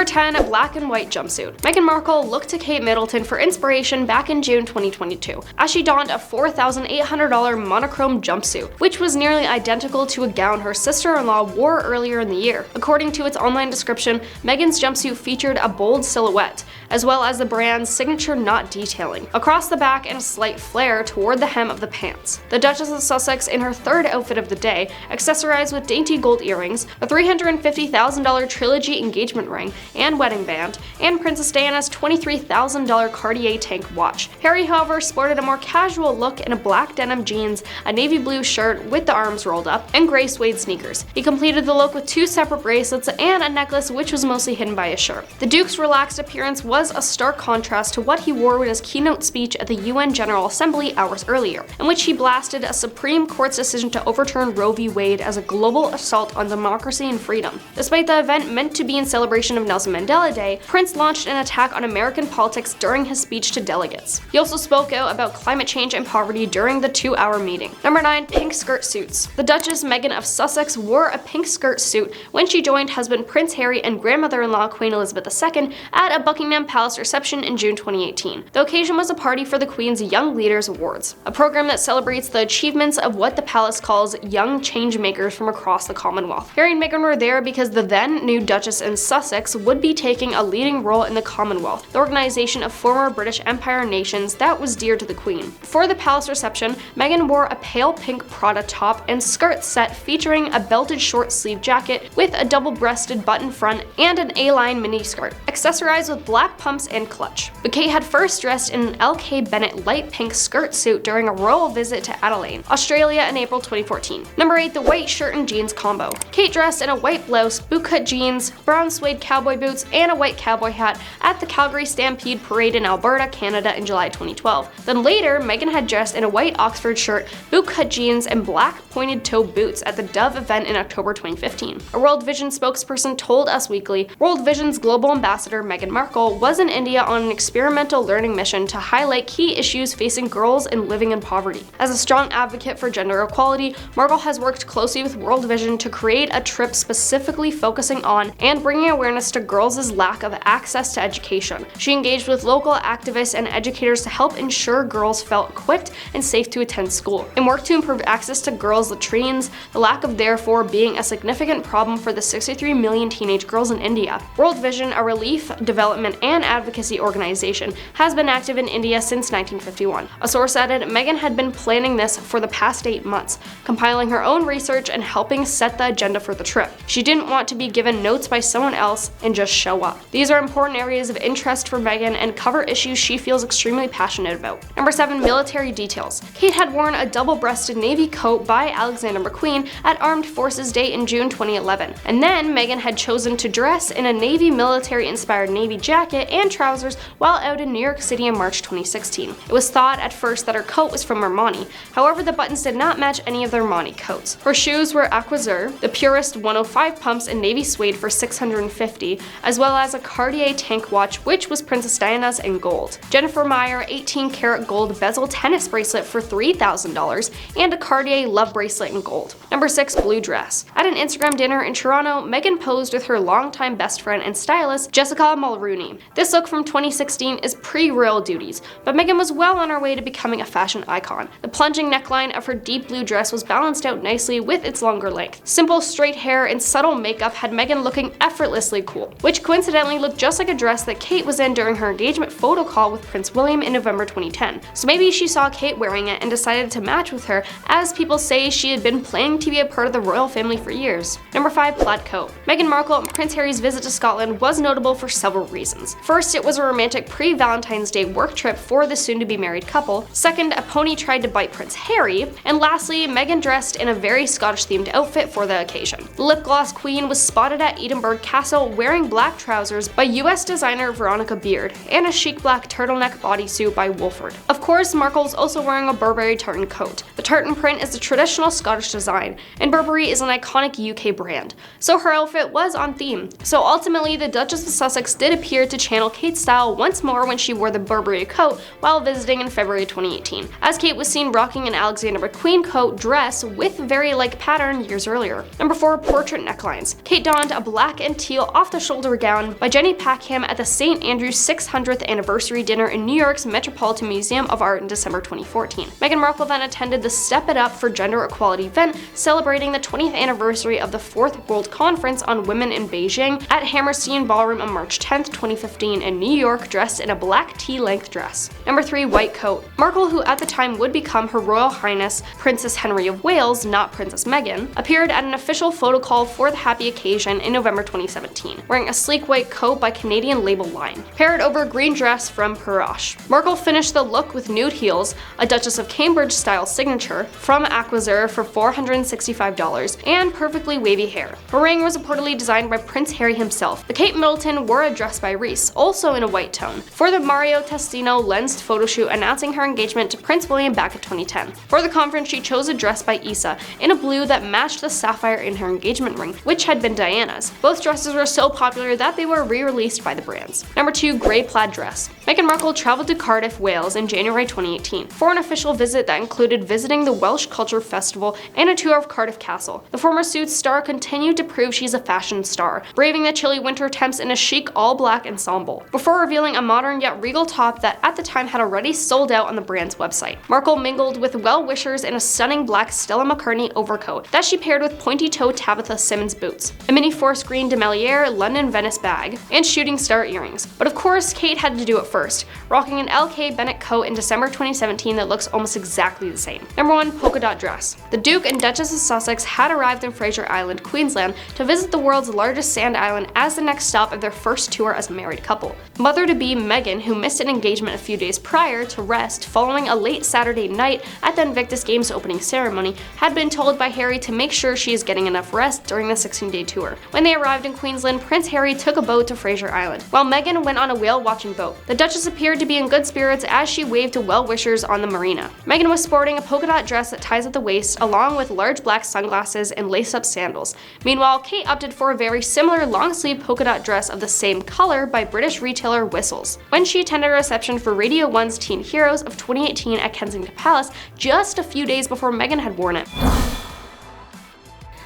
Number 10. A black and white jumpsuit. Meghan Markle looked to Kate Middleton for inspiration back in June 2022, as she donned a $4,800 monochrome jumpsuit, which was nearly identical to a gown her sister-in-law wore earlier in the year. According to its online description, Meghan's jumpsuit featured a bold silhouette, as well as the brand's signature knot detailing across the back and a slight flare toward the hem of the pants. The Duchess of Sussex, in her third outfit of the day, accessorized with dainty gold earrings, a $350,000 trilogy engagement ring and wedding band, and Princess Diana's $23,000 Cartier tank watch. Harry, however, sported a more casual look in a black denim jeans, a navy blue shirt with the arms rolled up, and gray suede sneakers. He completed the look with 2 separate bracelets and a necklace which was mostly hidden by a shirt. The Duke's relaxed appearance was a stark contrast to what he wore in his keynote speech at the UN General Assembly hours earlier, in which he blasted a Supreme Court's decision to overturn Roe v. Wade as a global assault on democracy and freedom. Despite the event meant to be in celebration of Nelson Mandela Day, Prince launched an attack on American politics during his speech to delegates. He also spoke out about climate change and poverty during the 2-hour meeting. Number 9. Pink skirt suits. The Duchess Meghan of Sussex wore a pink skirt suit when she joined husband Prince Harry and grandmother-in-law Queen Elizabeth II at a Buckingham Palace reception in June 2018. The occasion was a party for the Queen's Young Leaders Awards, a program that celebrates the achievements of what the palace calls young change-makers from across the Commonwealth. Harry and Meghan were there because the then new Duchess in Sussex would be taking a leading role in the Commonwealth, the organization of former British Empire nations that was dear to the Queen. For the palace reception, Meghan wore a pale pink Prada top and skirt set featuring a belted short-sleeve jacket with a double-breasted button front and an A-line miniskirt, accessorized with black pumps and clutch. But Kate had first dressed in an L.K. Bennett light pink skirt suit during a royal visit to Adelaide, Australia in April 2014. Number 8. The white shirt and jeans combo. Kate dressed in a white blouse, bootcut jeans, brown suede cowboy boots, and a white cowboy hat at the Calgary Stampede Parade in Alberta, Canada in July 2012. Then later, Meghan had dressed in a white Oxford shirt, bootcut jeans, and black pointed toe boots at the Dove event in October 2015. A World Vision spokesperson told Us Weekly, World Vision's global ambassador Meghan Markle was in India on an experimental learning mission to highlight key issues facing girls and living in poverty. As a strong advocate for gender equality, Markle has worked closely with World Vision to create a trip specifically focusing on and bringing awareness to girls' lack of access to education. She engaged with local activists and educators to help ensure girls felt equipped and safe to attend school, and worked to improve access to girls' latrines, the lack of therefore being a significant problem for the 63 million teenage girls in India. World Vision, a relief, development, and advocacy organization, has been active in India since 1951. A source added, Meghan had been planning this for the past 8 months, compiling her own research and helping set the agenda for the trip. She didn't want to be given notes by someone else and just show up. These are important areas of interest for Meghan and cover issues she feels extremely passionate about. Number 7. Military details. Kate had worn a double-breasted navy coat by Alexander McQueen at Armed Forces Day in June 2011, and then Meghan had chosen to dress in a navy military-inspired navy jacket and trousers while out in New York City in March 2016. It was thought at first that her coat was from Armani, however the buttons did not match any of the Armani coats. Her shoes were Aquazur, the purest 105 pumps and navy suede for $650, as well as a Cartier tank watch which was Princess Diana's in gold. Jennifer Meyer 18-karat gold bezel tennis bracelet for $3,000 and a Cartier love bracelet in gold. Number 6. Blue dress. At an Instagram dinner in Toronto, Meghan posed with her longtime best friend and stylist Jessica Mulrooney. This look from 2016 is pre-royal duties, but Meghan was well on her way to becoming a fashion icon. The plunging neckline of her deep blue dress was balanced out nicely with its longer length. Simple straight hair and subtle makeup had Meghan looking effortlessly cool, which coincidentally looked just like a dress that Kate was in during her engagement photo call with Prince William in November 2010. So maybe she saw Kate wearing it and decided to match with her, as people say she had been planning to be a part of the royal family for years. Number 5. Plaid coat. Meghan Markle and Prince Harry's visit to Scotland was notable for several reasons. First, it was a romantic pre-Valentine's Day work trip for the soon-to-be married couple. Second, a pony tried to bite Prince Harry. And lastly, Meghan dressed in a very Scottish-themed outfit for the occasion. The lip gloss queen was spotted at Edinburgh Castle wearing black trousers by US designer Veronica Beard and a chic black turtleneck bodysuit by Wolford. Of course, Markle's also wearing a Burberry tartan coat. The tartan print is a traditional Scottish design, and Burberry is an iconic UK brand, so her outfit was on theme. So ultimately, the Duchess of Sussex did appear to channel Kate's style once more when she wore the Burberry coat while visiting in February 2018, as Kate was seen rocking an Alexander McQueen coat dress with very like pattern years earlier. Number 4. Portrait necklines. Kate donned a black and teal off-the-shoulder off-the-shoulder gown by Jenny Packham at the St. Andrew's 600th anniversary dinner in New York's Metropolitan Museum of Art in December 2014. Meghan Markle then attended the Step It Up for Gender Equality event celebrating the 20th anniversary of the 4th World Conference on Women in Beijing at Hammerstein Ballroom on March 10, 2015 in New York, dressed in a black tea-length dress. Number 3. White coat. Markle, who at the time would become Her Royal Highness Princess Henry of Wales, not Princess Meghan, appeared at an official photo call for the happy occasion in November 2017, wearing a sleek white coat by Canadian label Line, paired over a green dress from Perrache. Markle finished the look with nude heels, a Duchess of Cambridge-style signature from Aquazur for $465, and perfectly wavy hair. Her ring was reportedly designed by Prince Harry himself, but Kate Middleton wore a dress by Reese, also in a white tone, for the Mario Testino lensed photoshoot announcing her engagement to Prince William back in 2010. For the conference, she chose a dress by Issa in a blue that matched the sapphire in her engagement ring, which had been Diana's. Both dresses were so popular that they were re-released by the brands. Number 2. Grey plaid dress. Meghan Markle traveled to Cardiff, Wales in January 2018 for an official visit that included visiting the Welsh Culture Festival and a tour of Cardiff Castle. The former Suits star continued to prove she's a fashion star, braving the chilly winter temps in a chic all-black ensemble, before revealing a modern yet regal top that at the time had already sold out on the brand's website. Markle mingled with well-wishers in a stunning black Stella McCartney overcoat that she paired with pointy-toed Tabitha Simmons boots, a mini forest green de Meliere London Venice bag, and shooting star earrings. But of course, Kate had to do it first, rocking an LK Bennett coat in December 2017 that looks almost exactly the same. Number 1. Polka dot dress. The Duke and Duchess of Sussex had arrived in Fraser Island, Queensland to visit the world's largest sand island as the next stop of their first tour as a married couple. Mother-to-be Meghan, who missed an engagement a few days prior to rest following a late Saturday night at the Invictus Games opening ceremony, had been told by Harry to make sure she is getting enough rest during the 16-day tour. When they arrived in Queensland, Prince Harry took a boat to Fraser Island, while Meghan went on a whale-watching boat. The Duchess appeared to be in good spirits as she waved to well-wishers on the marina. Meghan was sporting a polka dot dress that ties at the waist, along with large black sunglasses and lace-up sandals. Meanwhile, Kate opted for a very similar long-sleeve polka dot dress of the same color by British retailer Whistles, when she attended a reception for Radio 1's Teen Heroes of 2018 at Kensington Palace just a few days before Meghan had worn it.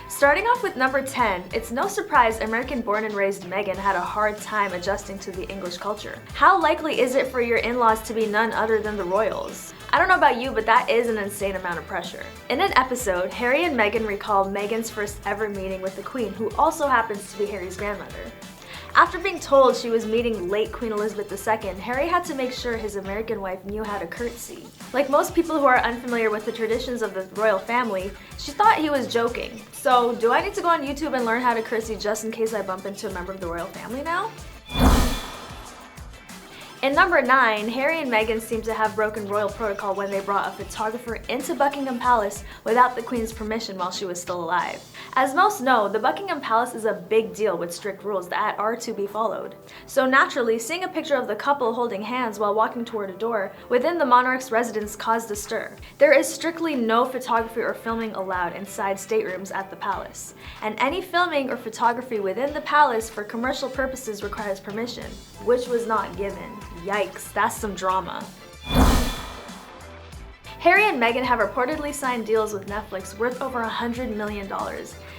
Starting off with number 10, it's no surprise American-born and raised Meghan had a hard time adjusting to the English culture. How likely is it for your in-laws to be none other than the royals? I don't know about you, but that is an insane amount of pressure. In an episode, Harry and Meghan recall Meghan's first ever meeting with the Queen, who also happens to be Harry's grandmother. After being told she was meeting late Queen Elizabeth II, Harry had to make sure his American wife knew how to curtsy. Like most people who are unfamiliar with the traditions of the royal family, she thought he was joking. So, do I need to go on YouTube and learn how to curtsy just in case I bump into a member of the royal family now? In number 9, Harry and Meghan seem to have broken royal protocol when they brought a photographer into Buckingham Palace without the Queen's permission while she was still alive. As most know, the Buckingham Palace is a big deal with strict rules that are to be followed. So naturally, seeing a picture of the couple holding hands while walking toward a door within the monarch's residence caused a stir. There is strictly no photography or filming allowed inside staterooms at the palace, and any filming or photography within the palace for commercial purposes requires permission, which was not given. Yikes, that's some drama. Harry and Meghan have reportedly signed deals with Netflix worth over $100 million.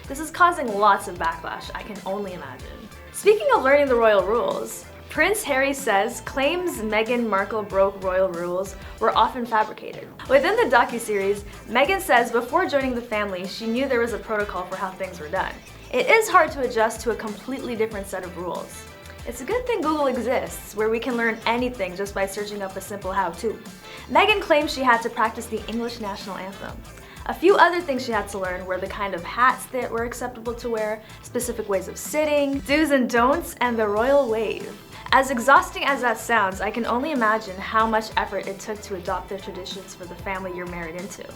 This is causing lots of backlash, I can only imagine. Speaking of learning the royal rules, Prince Harry says claims Meghan Markle broke royal rules were often fabricated. Within the Docuseries, Meghan says before joining the family, she knew there was a protocol for how things were done. It is hard to adjust to a completely different set of rules. It's a good thing Google exists, where we can learn anything just by searching up a simple how-to. Meghan claims she had to practice the English national anthem. A few other things she had to learn were the kind of hats that were acceptable to wear, specific ways of sitting, do's and don'ts, and the royal wave. As exhausting as that sounds, I can only imagine how much effort it took to adopt the traditions for the family you're married into.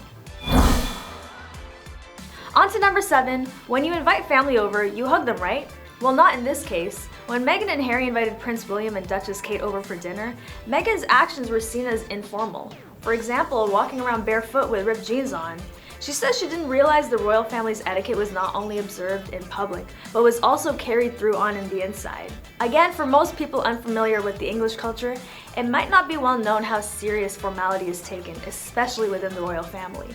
On to number 7, when you invite family over, you hug them, right? Well, not in this case. When Meghan and Harry invited Prince William and Duchess Kate over for dinner, Meghan's actions were seen as informal. For example, walking around barefoot with ripped jeans on. She says she didn't realize the royal family's etiquette was not only observed in public, but was also carried through on in the inside. Again, for most people unfamiliar with the English culture, it might not be well known how serious formality is taken, especially within the royal family.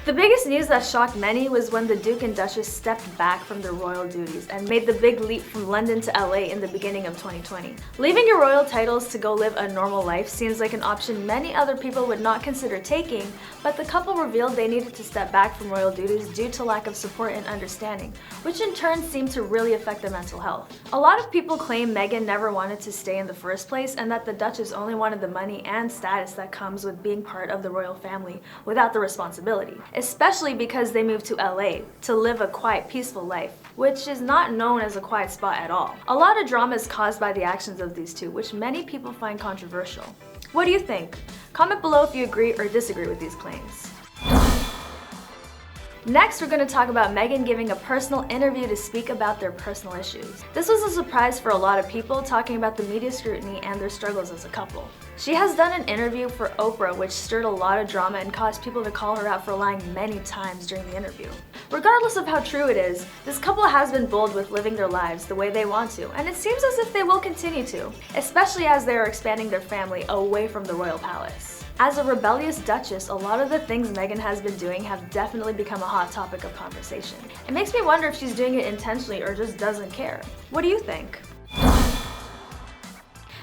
The biggest news that shocked many was when the Duke and Duchess stepped back from their royal duties and made the big leap from London to LA in the beginning of 2020. Leaving your royal titles to go live a normal life seems like an option many other people would not consider taking, but the couple revealed they needed to step back from royal duties due to lack of support and understanding, which in turn seemed to really affect their mental health. A lot of people claim Meghan never wanted to stay in the first place and that the Duchess only wanted the money and status that comes with being part of the royal family without the responsibility, especially because they moved to LA to live a quiet, peaceful life, which is not known as a quiet spot at all. A lot of drama is caused by the actions of these two, which many people find controversial. What do you think? Comment below if you agree or disagree with these claims. Next, we're going to talk about Meghan giving a personal interview to speak about their personal issues. This was a surprise for a lot of people, talking about the media scrutiny and their struggles as a couple. She has done an interview for Oprah which stirred a lot of drama and caused people to call her out for lying many times during the interview. Regardless of how true it is, this couple has been bold with living their lives the way they want to, and it seems as if they will continue to, especially as they are expanding their family away from the royal palace. As a rebellious duchess, a lot of the things Meghan has been doing have definitely become a hot topic of conversation. It makes me wonder if she's doing it intentionally or just doesn't care. What do you think?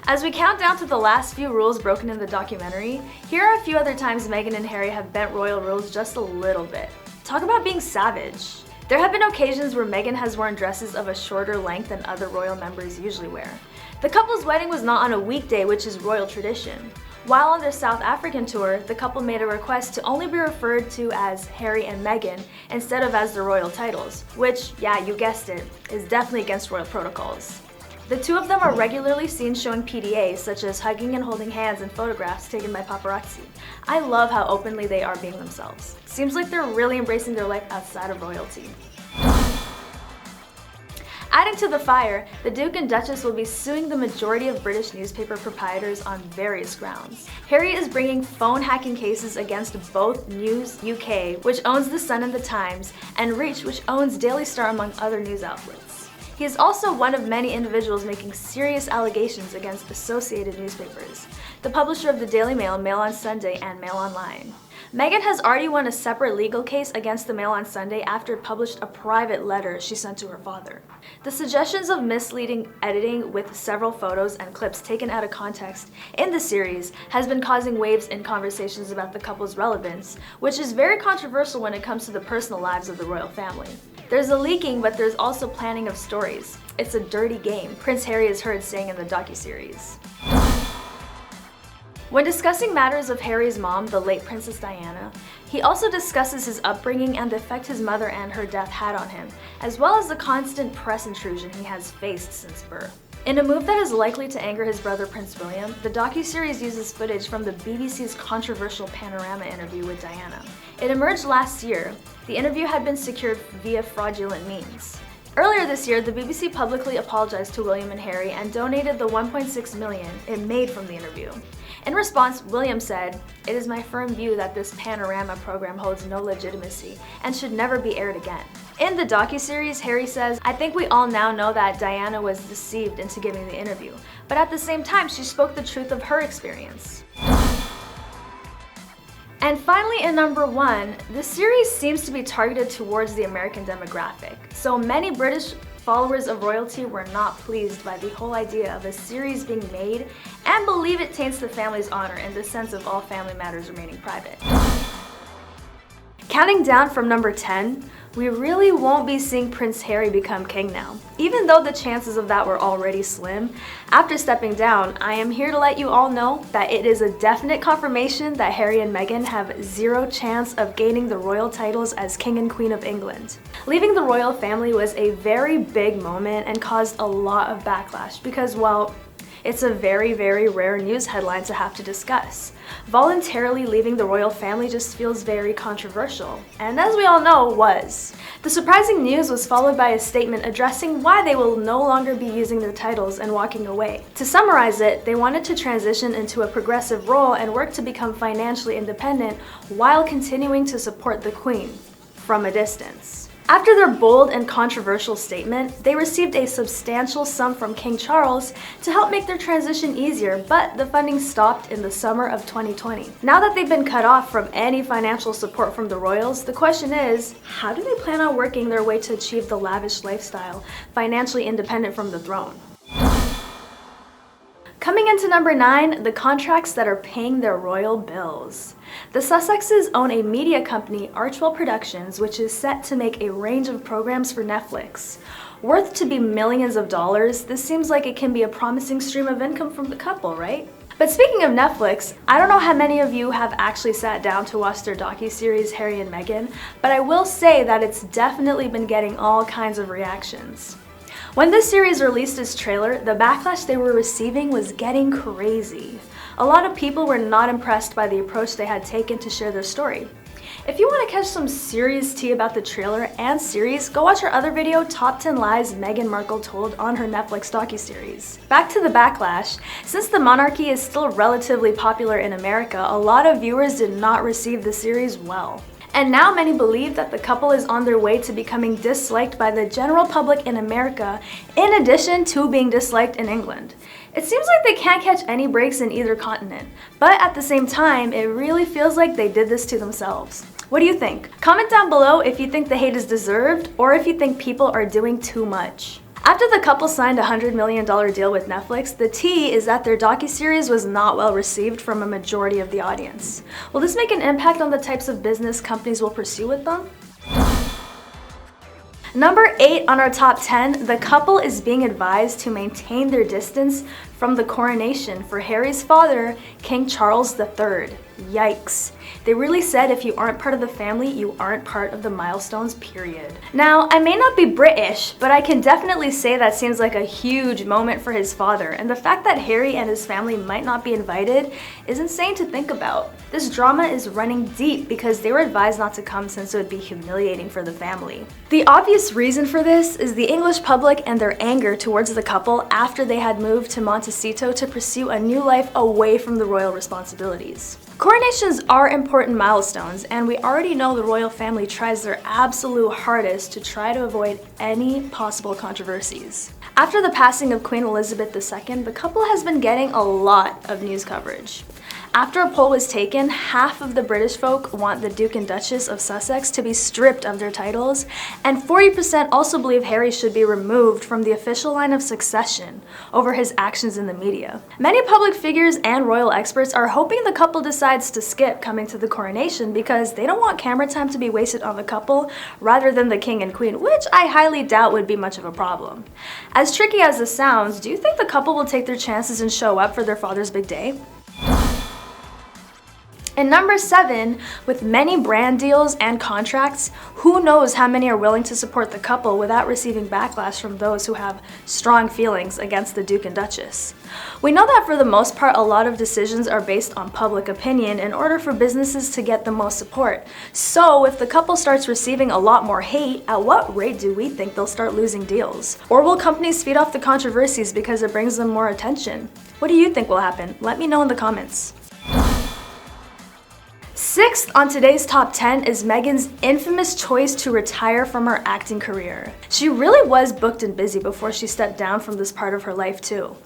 As we count down to the last few rules broken in the documentary, here are a few other times Meghan and Harry have bent royal rules just a little bit. Talk about being savage. There have been occasions where Meghan has worn dresses of a shorter length than other royal members usually wear. The couple's wedding was not on a weekday, which is royal tradition. While on their South African tour, the couple made a request to only be referred to as Harry and Meghan instead of as their royal titles, which, yeah, you guessed it, is definitely against royal protocols. The two of them are regularly seen showing PDAs, such as hugging and holding hands in photographs taken by paparazzi. I love how openly they are being themselves. Seems like they're really embracing their life outside of royalty. Adding to the fire, the Duke and Duchess will be suing the majority of British newspaper proprietors on various grounds. Harry is bringing phone hacking cases against both News UK, which owns The Sun and The Times, and Reach, which owns Daily Star, among other news outlets. He is also one of many individuals making serious allegations against associated newspapers, the publisher of the Daily Mail, Mail on Sunday, and Mail Online. Meghan has already won a separate legal case against the Mail on Sunday after it published a private letter she sent to her father. The suggestions of misleading editing with several photos and clips taken out of context in the series has been causing waves in conversations about the couple's relevance, which is very controversial when it comes to the personal lives of the royal family. There's a leaking, but there's also planning of stories. It's a dirty game, Prince Harry is heard saying in the Docuseries. When discussing matters of Harry's mom, the late Princess Diana, he also discusses his upbringing and the effect his mother and her death had on him, as well as the constant press intrusion he has faced since birth. In a move that is likely to anger his brother Prince William, the docuseries uses footage from the BBC's controversial Panorama interview with Diana. It emerged last year. The interview had been secured via fraudulent means. Earlier this year, the BBC publicly apologized to William and Harry and donated the $1.6 million it made from the interview. In response, William said, "It is my firm view that this Panorama program holds no legitimacy and should never be aired again." In the docuseries, Harry says, "I think we all now know that Diana was deceived into giving the interview, but at the same time, she spoke the truth of her experience." And finally, in number 1, the series seems to be targeted towards the American demographic. So many British followers of royalty were not pleased by the whole idea of a series being made and believe it taints the family's honor in the sense of all family matters remaining private. Counting down from number 10, we really won't be seeing Prince Harry become king now. Even though the chances of that were already slim, after stepping down, I am here to let you all know that it is a definite confirmation that Harry and Meghan have zero chance of gaining the royal titles as King and Queen of England. Leaving the royal family was a very big moment and caused a lot of backlash because, well, it's a very, very rare news headline to have to discuss. Voluntarily leaving the royal family just feels very controversial, and as we all know, was. The surprising news was followed by a statement addressing why they will no longer be using their titles and walking away. To summarize it, they wanted to transition into a progressive role and work to become financially independent while continuing to support the Queen from a distance. After their bold and controversial statement, they received a substantial sum from King Charles to help make their transition easier, but the funding stopped in the summer of 2020. Now that they've been cut off from any financial support from the royals, the question is, how do they plan on working their way to achieve the lavish lifestyle, financially independent from the throne? Coming into number 9, the contracts that are paying their royal bills. The Sussexes own a media company, Archwell Productions, which is set to make a range of programs for Netflix. Worth to be millions of dollars, this seems like it can be a promising stream of income from the couple, right? But speaking of Netflix, I don't know how many of you have actually sat down to watch their docuseries Harry and Meghan, but I will say that it's definitely been getting all kinds of reactions. When this series released its trailer, the backlash they were receiving was getting crazy. A lot of people were not impressed by the approach they had taken to share their story. If you want to catch some serious tea about the trailer and series, go watch our other video, Top 10 Lies Meghan Markle Told on her Netflix docuseries. Back to the backlash. Since the monarchy is still relatively popular in America, a lot of viewers did not receive the series well. And now many believe that the couple is on their way to becoming disliked by the general public in America, in addition to being disliked in England. It seems like they can't catch any breaks in either continent, but at the same time, it really feels like they did this to themselves. What do you think? Comment down below if you think the hate is deserved, or if you think people are doing too much. After the couple signed a $100 million deal with Netflix, the tea is that their docuseries was not well received from a majority of the audience. Will this make an impact on the types of business companies will pursue with them? Number 8 on our top 10, the couple is being advised to maintain their distance from the coronation for Harry's father, King Charles III. Yikes. They really said if you aren't part of the family, you aren't part of the milestones, period. Now, I may not be British, but I can definitely say that seems like a huge moment for his father, and the fact that Harry and his family might not be invited is insane to think about. This drama is running deep because they were advised not to come since it would be humiliating for the family. The obvious reason for this is the English public and their anger towards the couple after they had moved to Montecito to pursue a new life away from the royal responsibilities. Coronations are important milestones, and we already know the royal family tries their absolute hardest to try to avoid any possible controversies. After the passing of Queen Elizabeth II, the couple has been getting a lot of news coverage. After a poll was taken, half of the British folk want the Duke and Duchess of Sussex to be stripped of their titles, and 40% also believe Harry should be removed from the official line of succession over his actions in the media. Many public figures and royal experts are hoping the couple decides to skip coming to the coronation because they don't want camera time to be wasted on the couple rather than the king and queen, which I highly doubt would be much of a problem. As tricky as this sounds, do you think the couple will take their chances and show up for their father's big day? And number 7, with many brand deals and contracts, who knows how many are willing to support the couple without receiving backlash from those who have strong feelings against the Duke and Duchess. We know that for the most part, a lot of decisions are based on public opinion in order for businesses to get the most support. So if the couple starts receiving a lot more hate, at what rate do we think they'll start losing deals? Or will companies feed off the controversies because it brings them more attention? What do you think will happen? Let me know in the comments. 6th on today's top 10 is Meghan's infamous choice to retire from her acting career. She really was booked and busy before she stepped down from this part of her life too.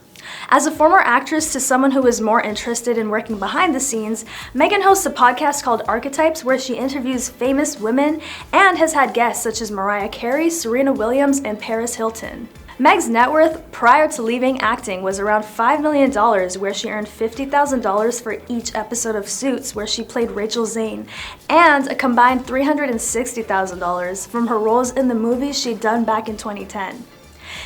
As a former actress to someone who is more interested in working behind the scenes, Meghan hosts a podcast called Archetypes where she interviews famous women and has had guests such as Mariah Carey, Serena Williams, and Paris Hilton. Meg's net worth prior to leaving acting was around $5 million, where she earned $50,000 for each episode of Suits, where she played Rachel Zane, and a combined $360,000 from her roles in the movies she'd done back in 2010.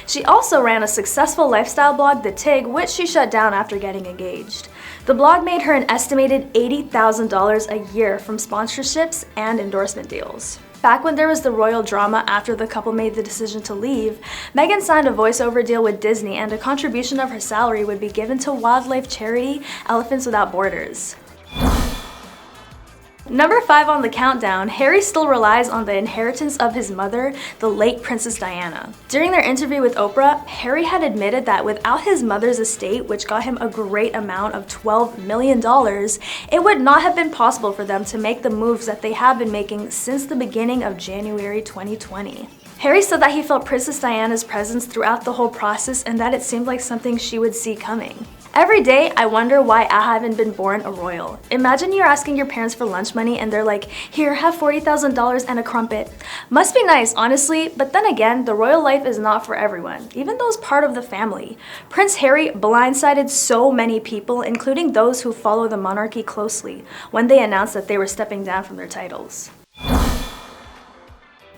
She also ran a successful lifestyle blog, The Tig, which she shut down after getting engaged. The blog made her an estimated $80,000 a year from sponsorships and endorsement deals. Back when there was the royal drama after the couple made the decision to leave, Meghan signed a voiceover deal with Disney, and a contribution of her salary would be given to wildlife charity Elephants Without Borders. Number 5 on the countdown, Harry still relies on the inheritance of his mother, the late Princess Diana. During their interview with Oprah, Harry had admitted that without his mother's estate, which got him a great amount of $12 million, it would not have been possible for them to make the moves that they have been making since the beginning of January 2020. Harry said that he felt Princess Diana's presence throughout the whole process and that it seemed like something she would see coming. Every day, I wonder why I haven't been born a royal. Imagine you're asking your parents for lunch money and they're like, here, have $40,000 and a crumpet. Must be nice, honestly, but then again, the royal life is not for everyone, even those part of the family. Prince Harry blindsided so many people, including those who follow the monarchy closely, when they announced that they were stepping down from their titles.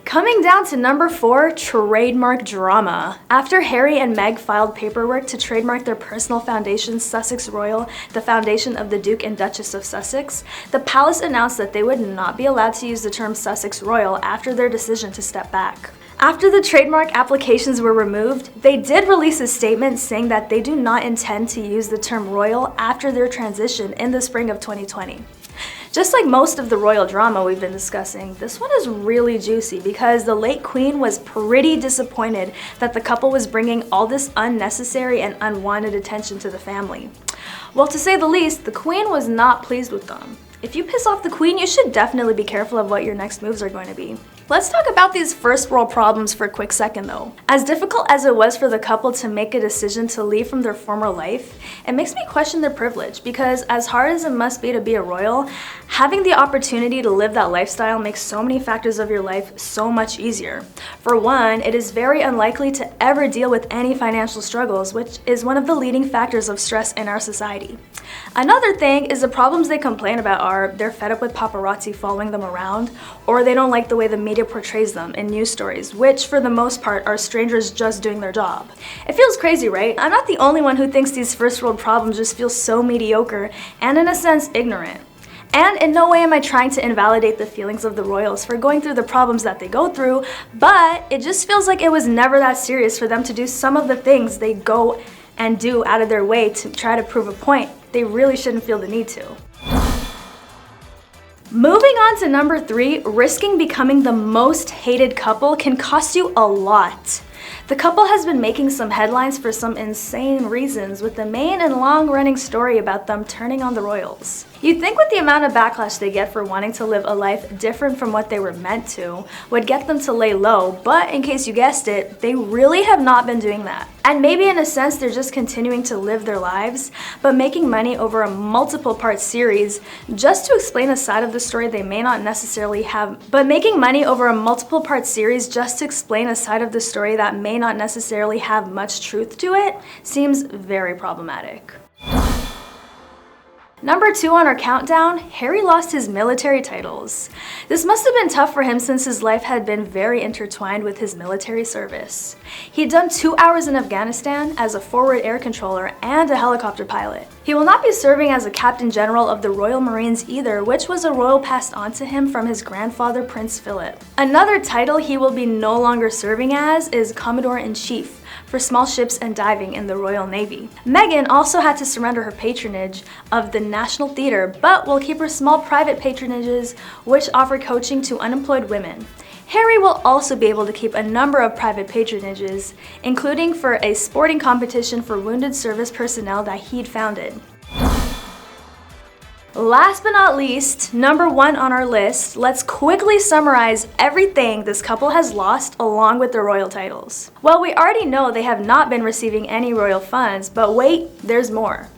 Coming down to number 4, trademark drama. After Harry and Meg filed paperwork to trademark their personal foundation, Sussex Royal, the foundation of the Duke and Duchess of Sussex, the palace announced that they would not be allowed to use the term Sussex Royal after their decision to step back. After the trademark applications were removed, they did release a statement saying that they do not intend to use the term royal after their transition in the spring of 2020. Just like most of the royal drama we've been discussing, this one is really juicy because the late queen was pretty disappointed that the couple was bringing all this unnecessary and unwanted attention to the family. Well, to say the least, the queen was not pleased with them. If you piss off the queen, you should definitely be careful of what your next moves are going to be. Let's talk about these first world problems for a quick second though. As difficult as it was for the couple to make a decision to leave from their former life, it makes me question their privilege because as hard as it must be to be a royal, having the opportunity to live that lifestyle makes so many factors of your life so much easier. For one, it is very unlikely to ever deal with any financial struggles, which is one of the leading factors of stress in our society. Another thing is the problems they complain about are they're fed up with paparazzi following them around, or they don't like the way the media portrays them in news stories, which for the most part are strangers just doing their job. It feels crazy, right? I'm not the only one who thinks these first world problems just feel so mediocre and in a sense ignorant. And in no way am I trying to invalidate the feelings of the royals for going through the problems that they go through, but it just feels like it was never that serious for them to do some of the things they go and do out of their way to try to prove a point. They really shouldn't feel the need to. Moving on to number 3, risking becoming the most hated couple can cost you a lot. The couple has been making some headlines for some insane reasons, with the main and long-running story about them turning on the royals. You'd think with the amount of backlash they get for wanting to live a life different from what they were meant to would get them to lay low, but in case you guessed it, they really have not been doing that. And maybe in a sense they're just continuing to live their lives, but making money over a multiple part series just to explain a side of the story they may not necessarily have, that may not necessarily have much truth to it seems very problematic. Number 2 on our countdown, Harry lost his military titles. This must have been tough for him since his life had been very intertwined with his military service. He had done 2 hours in Afghanistan as a forward air controller and a helicopter pilot. He will not be serving as a Captain General of the Royal Marines either, which was a royal passed on to him from his grandfather, Prince Philip. Another title he will be no longer serving as is Commodore-in-Chief for small ships and diving in the Royal Navy. Meghan also had to surrender her patronage of the National Theatre, but will keep her small private patronages which offer coaching to unemployed women. Harry will also be able to keep a number of private patronages, including for a sporting competition for wounded service personnel that he'd founded. Last but not least, number 1 on our list, let's quickly summarize everything this couple has lost along with their royal titles. Well, we already know they have not been receiving any royal funds, but wait, there's more.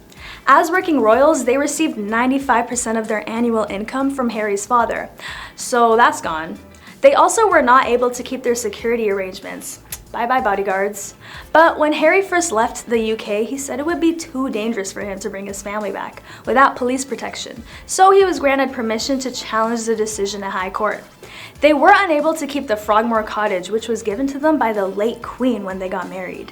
As working royals, they received 95% of their annual income from Harry's father, so that's gone. They also were not able to keep their security arrangements. Bye-bye bodyguards. But when Harry first left the UK, he said it would be too dangerous for him to bring his family back without police protection, so he was granted permission to challenge the decision at High Court. They were unable to keep the Frogmore cottage, which was given to them by the late Queen when they got married.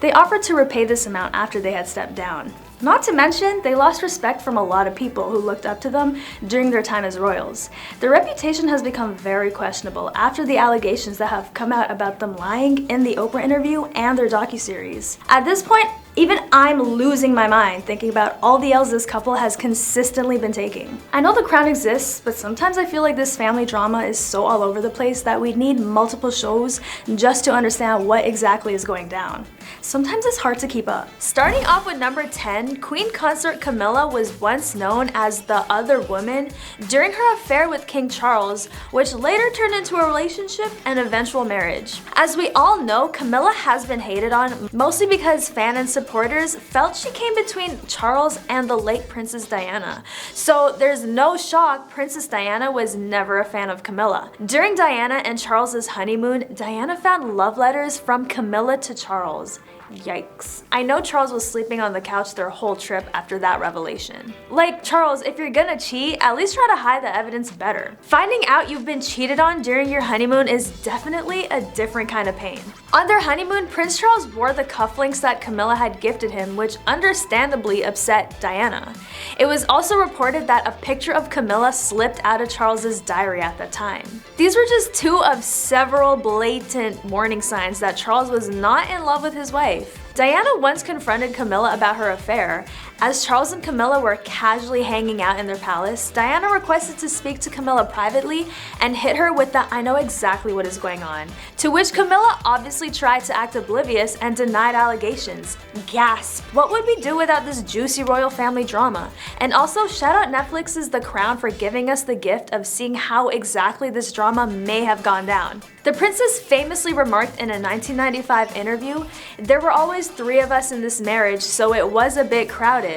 They offered to repay this amount after they had stepped down. Not to mention, they lost respect from a lot of people who looked up to them during their time as royals. Their reputation has become very questionable after the allegations that have come out about them lying in the Oprah interview and their docuseries. At this point, Even I'm losing my mind thinking about all the L's this couple has consistently been taking. I know the crown exists, but sometimes I feel like this family drama is so all over the place that we need multiple shows just to understand what exactly is going down. Sometimes it's hard to keep up. Starting off with number 10, Queen Consort Camilla was once known as the other woman during her affair with King Charles, which later turned into a relationship and eventual marriage. As we all know, Camilla has been hated on, mostly because fans and supporters felt she came between Charles and the late Princess Diana. So there's no shock Princess Diana was never a fan of Camilla. During Diana and Charles's honeymoon, Diana found love letters from Camilla to Charles. Yikes. I know Charles was sleeping on the couch their whole trip after that revelation. Like, Charles, if you're gonna cheat, at least try to hide the evidence better. Finding out you've been cheated on during your honeymoon is definitely a different kind of pain. On their honeymoon, Prince Charles wore the cufflinks that Camilla had gifted him, which understandably upset Diana. It was also reported that a picture of Camilla slipped out of Charles's diary at the time. These were just two of several blatant warning signs that Charles was not in love with his wife. Diana once confronted Camilla about her affair. As Charles and Camilla were casually hanging out in their palace, Diana requested to speak to Camilla privately and hit her with the "I know exactly what is going on," to which Camilla obviously tried to act oblivious and denied allegations. Gasp! What would we do without this juicy royal family drama? And also, shout out Netflix's The Crown for giving us the gift of seeing how exactly this drama may have gone down. The princess famously remarked in a 1995 interview, "There were always 3 of us in this marriage, so it was a bit crowded."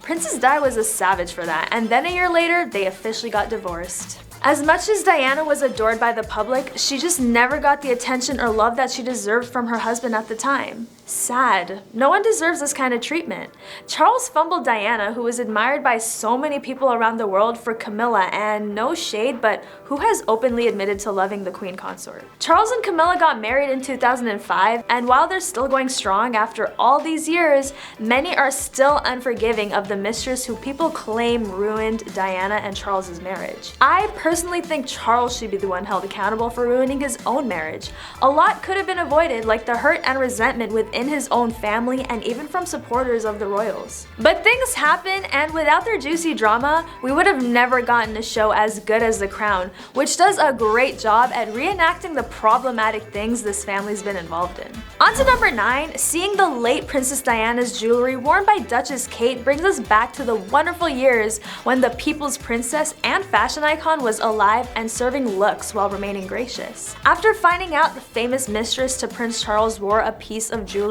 Princess Di was a savage for that, and then a year later, they officially got divorced. As much as Diana was adored by the public, she just never got the attention or love that she deserved from her husband at the time. Sad. No one deserves this kind of treatment. Charles fumbled Diana, who was admired by so many people around the world, for Camilla, and no shade, but who has openly admitted to loving the Queen Consort? Charles and Camilla got married in 2005, and while they're still going strong after all these years, many are still unforgiving of the mistress who people claim ruined Diana and Charles's marriage. I personally think Charles should be the one held accountable for ruining his own marriage. A lot could have been avoided, like the hurt and resentment within his own family and even from supporters of the royals. But things happen, and without their juicy drama, we would have never gotten a show as good as The Crown, which does a great job at reenacting the problematic things this family's been involved in. On to number 9, seeing the late Princess Diana's jewelry worn by Duchess Kate brings us back to the wonderful years when the people's princess and fashion icon was alive and serving looks while remaining gracious. After finding out the famous mistress to Prince Charles wore a piece of jewelry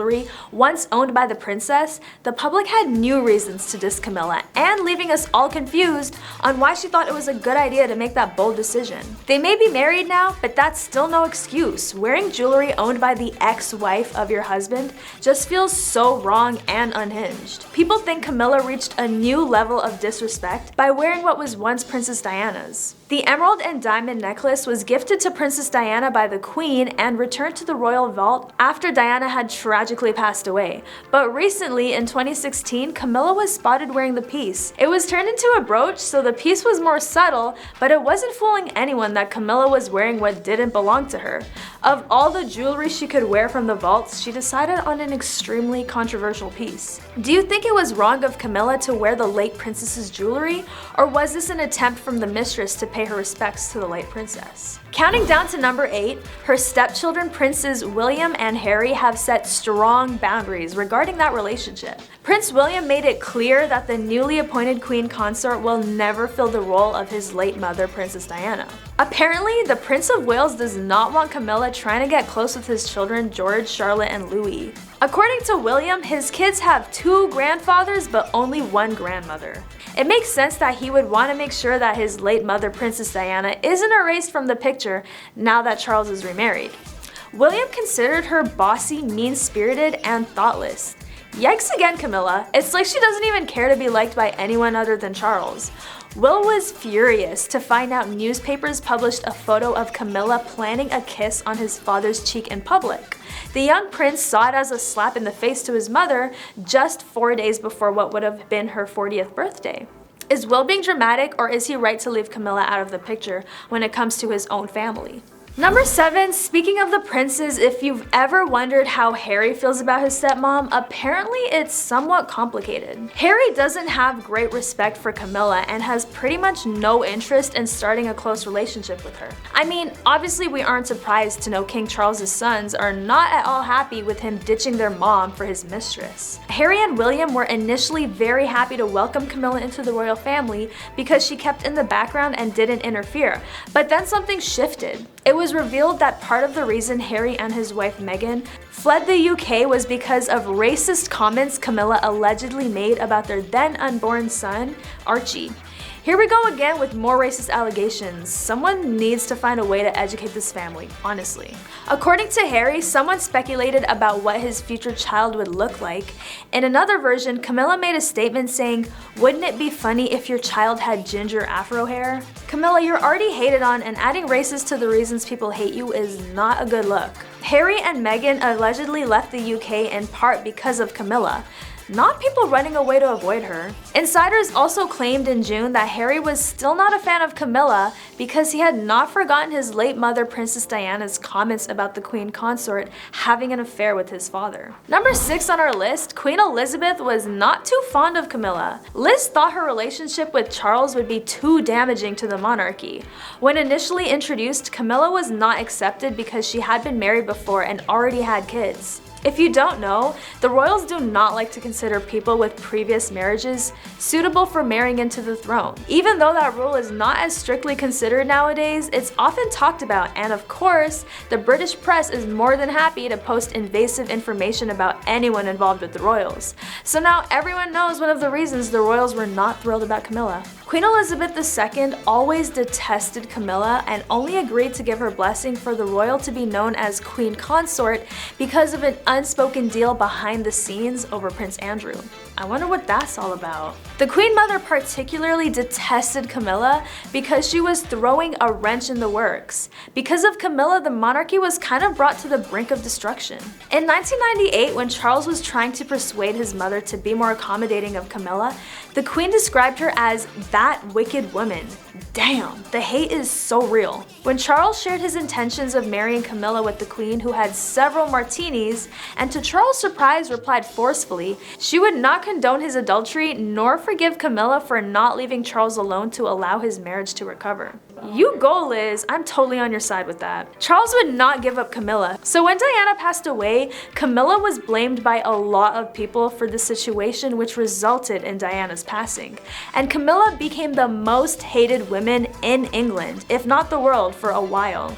once owned by the princess, the public had new reasons to diss Camilla, and leaving us all confused on why she thought it was a good idea to make that bold decision. They may be married now, but that's still no excuse. Wearing jewelry owned by the ex-wife of your husband just feels so wrong and unhinged. People think Camilla reached a new level of disrespect by wearing what was once Princess Diana's. The emerald and diamond necklace was gifted to Princess Diana by the Queen and returned to the royal vault after Diana had tragically passed away. But recently, in 2016, Camilla was spotted wearing the piece. It was turned into a brooch, so the piece was more subtle, but it wasn't fooling anyone that Camilla was wearing what didn't belong to her. Of all the jewelry she could wear from the vaults, she decided on an extremely controversial piece. Do you think it was wrong of Camilla to wear the late princess's jewelry, or was this an attempt from the mistress to pay her respects to the late princess? Counting down to number 8, her stepchildren Princes William and Harry have set strong boundaries regarding that relationship. Prince William made it clear that the newly appointed Queen Consort will never fill the role of his late mother, Princess Diana. Apparently, the Prince of Wales does not want Camilla trying to get close with his children George, Charlotte, and Louis. According to William, his kids have 2 grandfathers but only 1 grandmother. It makes sense that he would want to make sure that his late mother, Princess Diana, isn't erased from the picture now that Charles is remarried. William considered her bossy, mean-spirited, and thoughtless. Yikes again, Camilla. It's like she doesn't even care to be liked by anyone other than Charles. Will was furious to find out newspapers published a photo of Camilla planning a kiss on his father's cheek in public. The young prince saw it as a slap in the face to his mother just 4 days before what would have been her 40th birthday. Is Will being dramatic, or is he right to leave Camilla out of the picture when it comes to his own family? Number 7, speaking of the princes, if you've ever wondered how Harry feels about his stepmom, apparently it's somewhat complicated. Harry doesn't have great respect for Camilla and has pretty much no interest in starting a close relationship with her. I mean, obviously we aren't surprised to know King Charles's sons are not at all happy with him ditching their mom for his mistress. Harry and William were initially very happy to welcome Camilla into the royal family because she kept in the background and didn't interfere, but then something shifted. It was revealed that part of the reason Harry and his wife Meghan fled the UK was because of racist comments Camilla allegedly made about their then unborn son, Archie. Here we go again with more racist allegations. Someone needs to find a way to educate this family, honestly. According to Harry, someone speculated about what his future child would look like. In another version, Camilla made a statement saying, "Wouldn't it be funny if your child had ginger afro hair?" Camilla, you're already hated on, and adding races to the reasons people hate you is not a good look. Harry and Meghan allegedly left the UK in part because of Camilla, not people running away to avoid her. Insiders also claimed in June that Harry was still not a fan of Camilla because he had not forgotten his late mother Princess Diana's comments about the Queen Consort having an affair with his father. Number 6 on our list, Queen Elizabeth was not too fond of Camilla. Liz thought her relationship with Charles would be too damaging to the monarchy. When initially introduced, Camilla was not accepted because she had been married before and already had kids. If you don't know, the royals do not like to consider people with previous marriages suitable for marrying into the throne. Even though that rule is not as strictly considered nowadays, it's often talked about, and of course, the British press is more than happy to post invasive information about anyone involved with the royals. So now everyone knows one of the reasons the royals were not thrilled about Camilla. Queen Elizabeth II always detested Camilla and only agreed to give her blessing for the royal to be known as Queen Consort because of an unspoken deal behind the scenes over Prince Andrew. I wonder what that's all about. The Queen Mother particularly detested Camilla because she was throwing a wrench in the works. Because of Camilla, the monarchy was kind of brought to the brink of destruction. In 1998, when Charles was trying to persuade his mother to be more accommodating of Camilla, the Queen described her as that wicked woman. Damn, the hate is so real. When Charles shared his intentions of marrying Camilla with the Queen, who had several martinis, and to Charles' surprise replied forcefully, she would not condone his adultery nor forgive Camilla for not leaving Charles alone to allow his marriage to recover. You go, Liz, I'm totally on your side with that. Charles would not give up Camilla. So when Diana passed away, Camilla was blamed by a lot of people for the situation, which resulted in Diana's passing. And Camilla became the most hated woman in England, if not the world, for a while.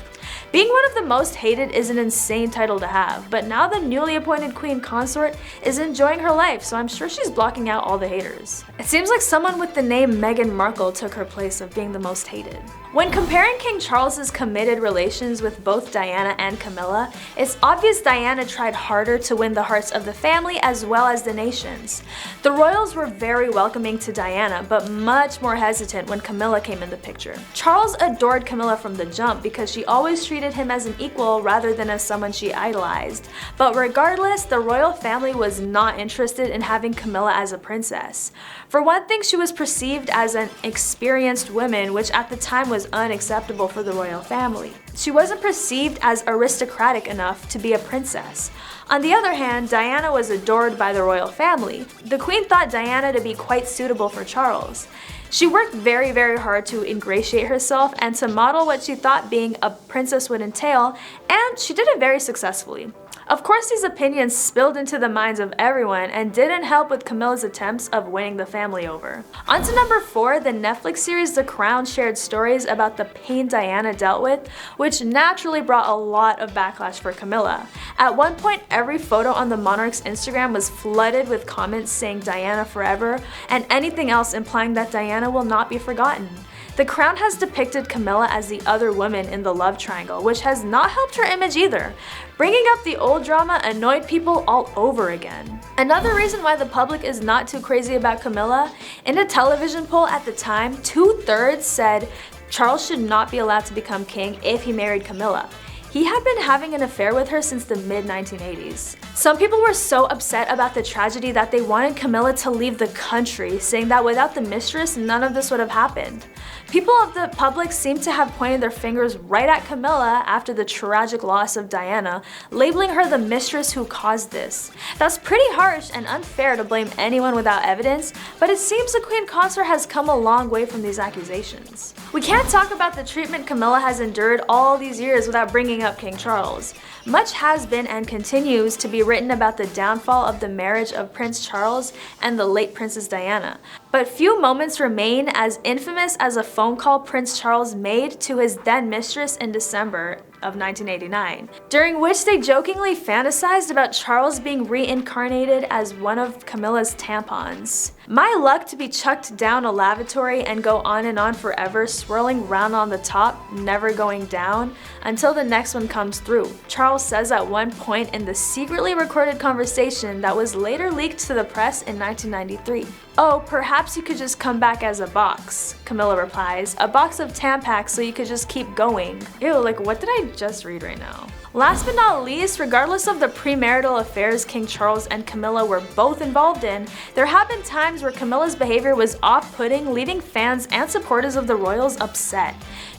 Being one of the most hated is an insane title to have, but now the newly appointed Queen Consort is enjoying her life, so I'm sure she's blocking out all the haters. It seems like someone with the name Meghan Markle took her place of being the most hated. When comparing King Charles's committed relations with both Diana and Camilla, it's obvious Diana tried harder to win the hearts of the family as well as the nations. The royals were very welcoming to Diana, but much more hesitant when Camilla came in the picture. Charles adored Camilla from the jump because she always treated him as an equal rather than as someone she idolized. But regardless, the royal family was not interested in having Camilla as a princess. For one thing, she was perceived as an experienced woman, which at the time was unacceptable for the royal family. She wasn't perceived as aristocratic enough to be a princess. On the other hand, Diana was adored by the royal family. The Queen thought Diana to be quite suitable for Charles. She worked very hard to ingratiate herself and to model what she thought being a princess would entail, and she did it very successfully. Of course, these opinions spilled into the minds of everyone and didn't help with Camilla's attempts of winning the family over. On to number 4, the Netflix series The Crown shared stories about the pain Diana dealt with, which naturally brought a lot of backlash for Camilla. At one point, every photo on the monarch's Instagram was flooded with comments saying Diana forever, and anything else implying that Diana will not be forgotten. The Crown has depicted Camilla as the other woman in the love triangle, which has not helped her image either. Bringing up the old drama annoyed people all over again. Another reason why the public is not too crazy about Camilla, in a television poll at the time, 2/3 said Charles should not be allowed to become king if he married Camilla. He had been having an affair with her since the mid-1980s. Some people were so upset about the tragedy that they wanted Camilla to leave the country, saying that without the mistress, none of this would have happened. People of the public seem to have pointed their fingers right at Camilla after the tragic loss of Diana, labeling her the mistress who caused this. That's pretty harsh and unfair to blame anyone without evidence, but it seems the Queen Consort has come a long way from these accusations. We can't talk about the treatment Camilla has endured all these years without bringing up King Charles. Much has been and continues to be written about the downfall of the marriage of Prince Charles and the late Princess Diana. But few moments remain as infamous as a phone call Prince Charles made to his then mistress in December of 1989, during which they jokingly fantasized about Charles being reincarnated as one of Camilla's tampons. My luck to be chucked down a lavatory and go on and on forever, swirling round on the top, never going down, until the next one comes through, Charles says at one point in the secretly recorded conversation that was later leaked to the press in 1993. "Oh, perhaps you could just come back as a box," Camilla replies. "A box of Tampax so you could just keep going." Ew, like what did I just read right now? Last but not least, regardless of the premarital affairs King Charles and Camilla were both involved in, there have been times where Camilla's behavior was off-putting, leaving fans and supporters of the royals upset.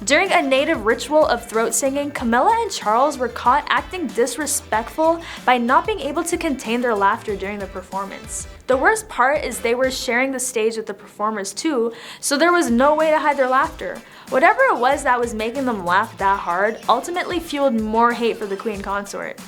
During a native ritual of throat singing, Camilla and Charles were caught acting disrespectful by not being able to contain their laughter during the performance. The worst part is they were sharing the stage with the performers too, so there was no way to hide their laughter. Whatever it was that was making them laugh that hard ultimately fueled more hate for the Queen Consort.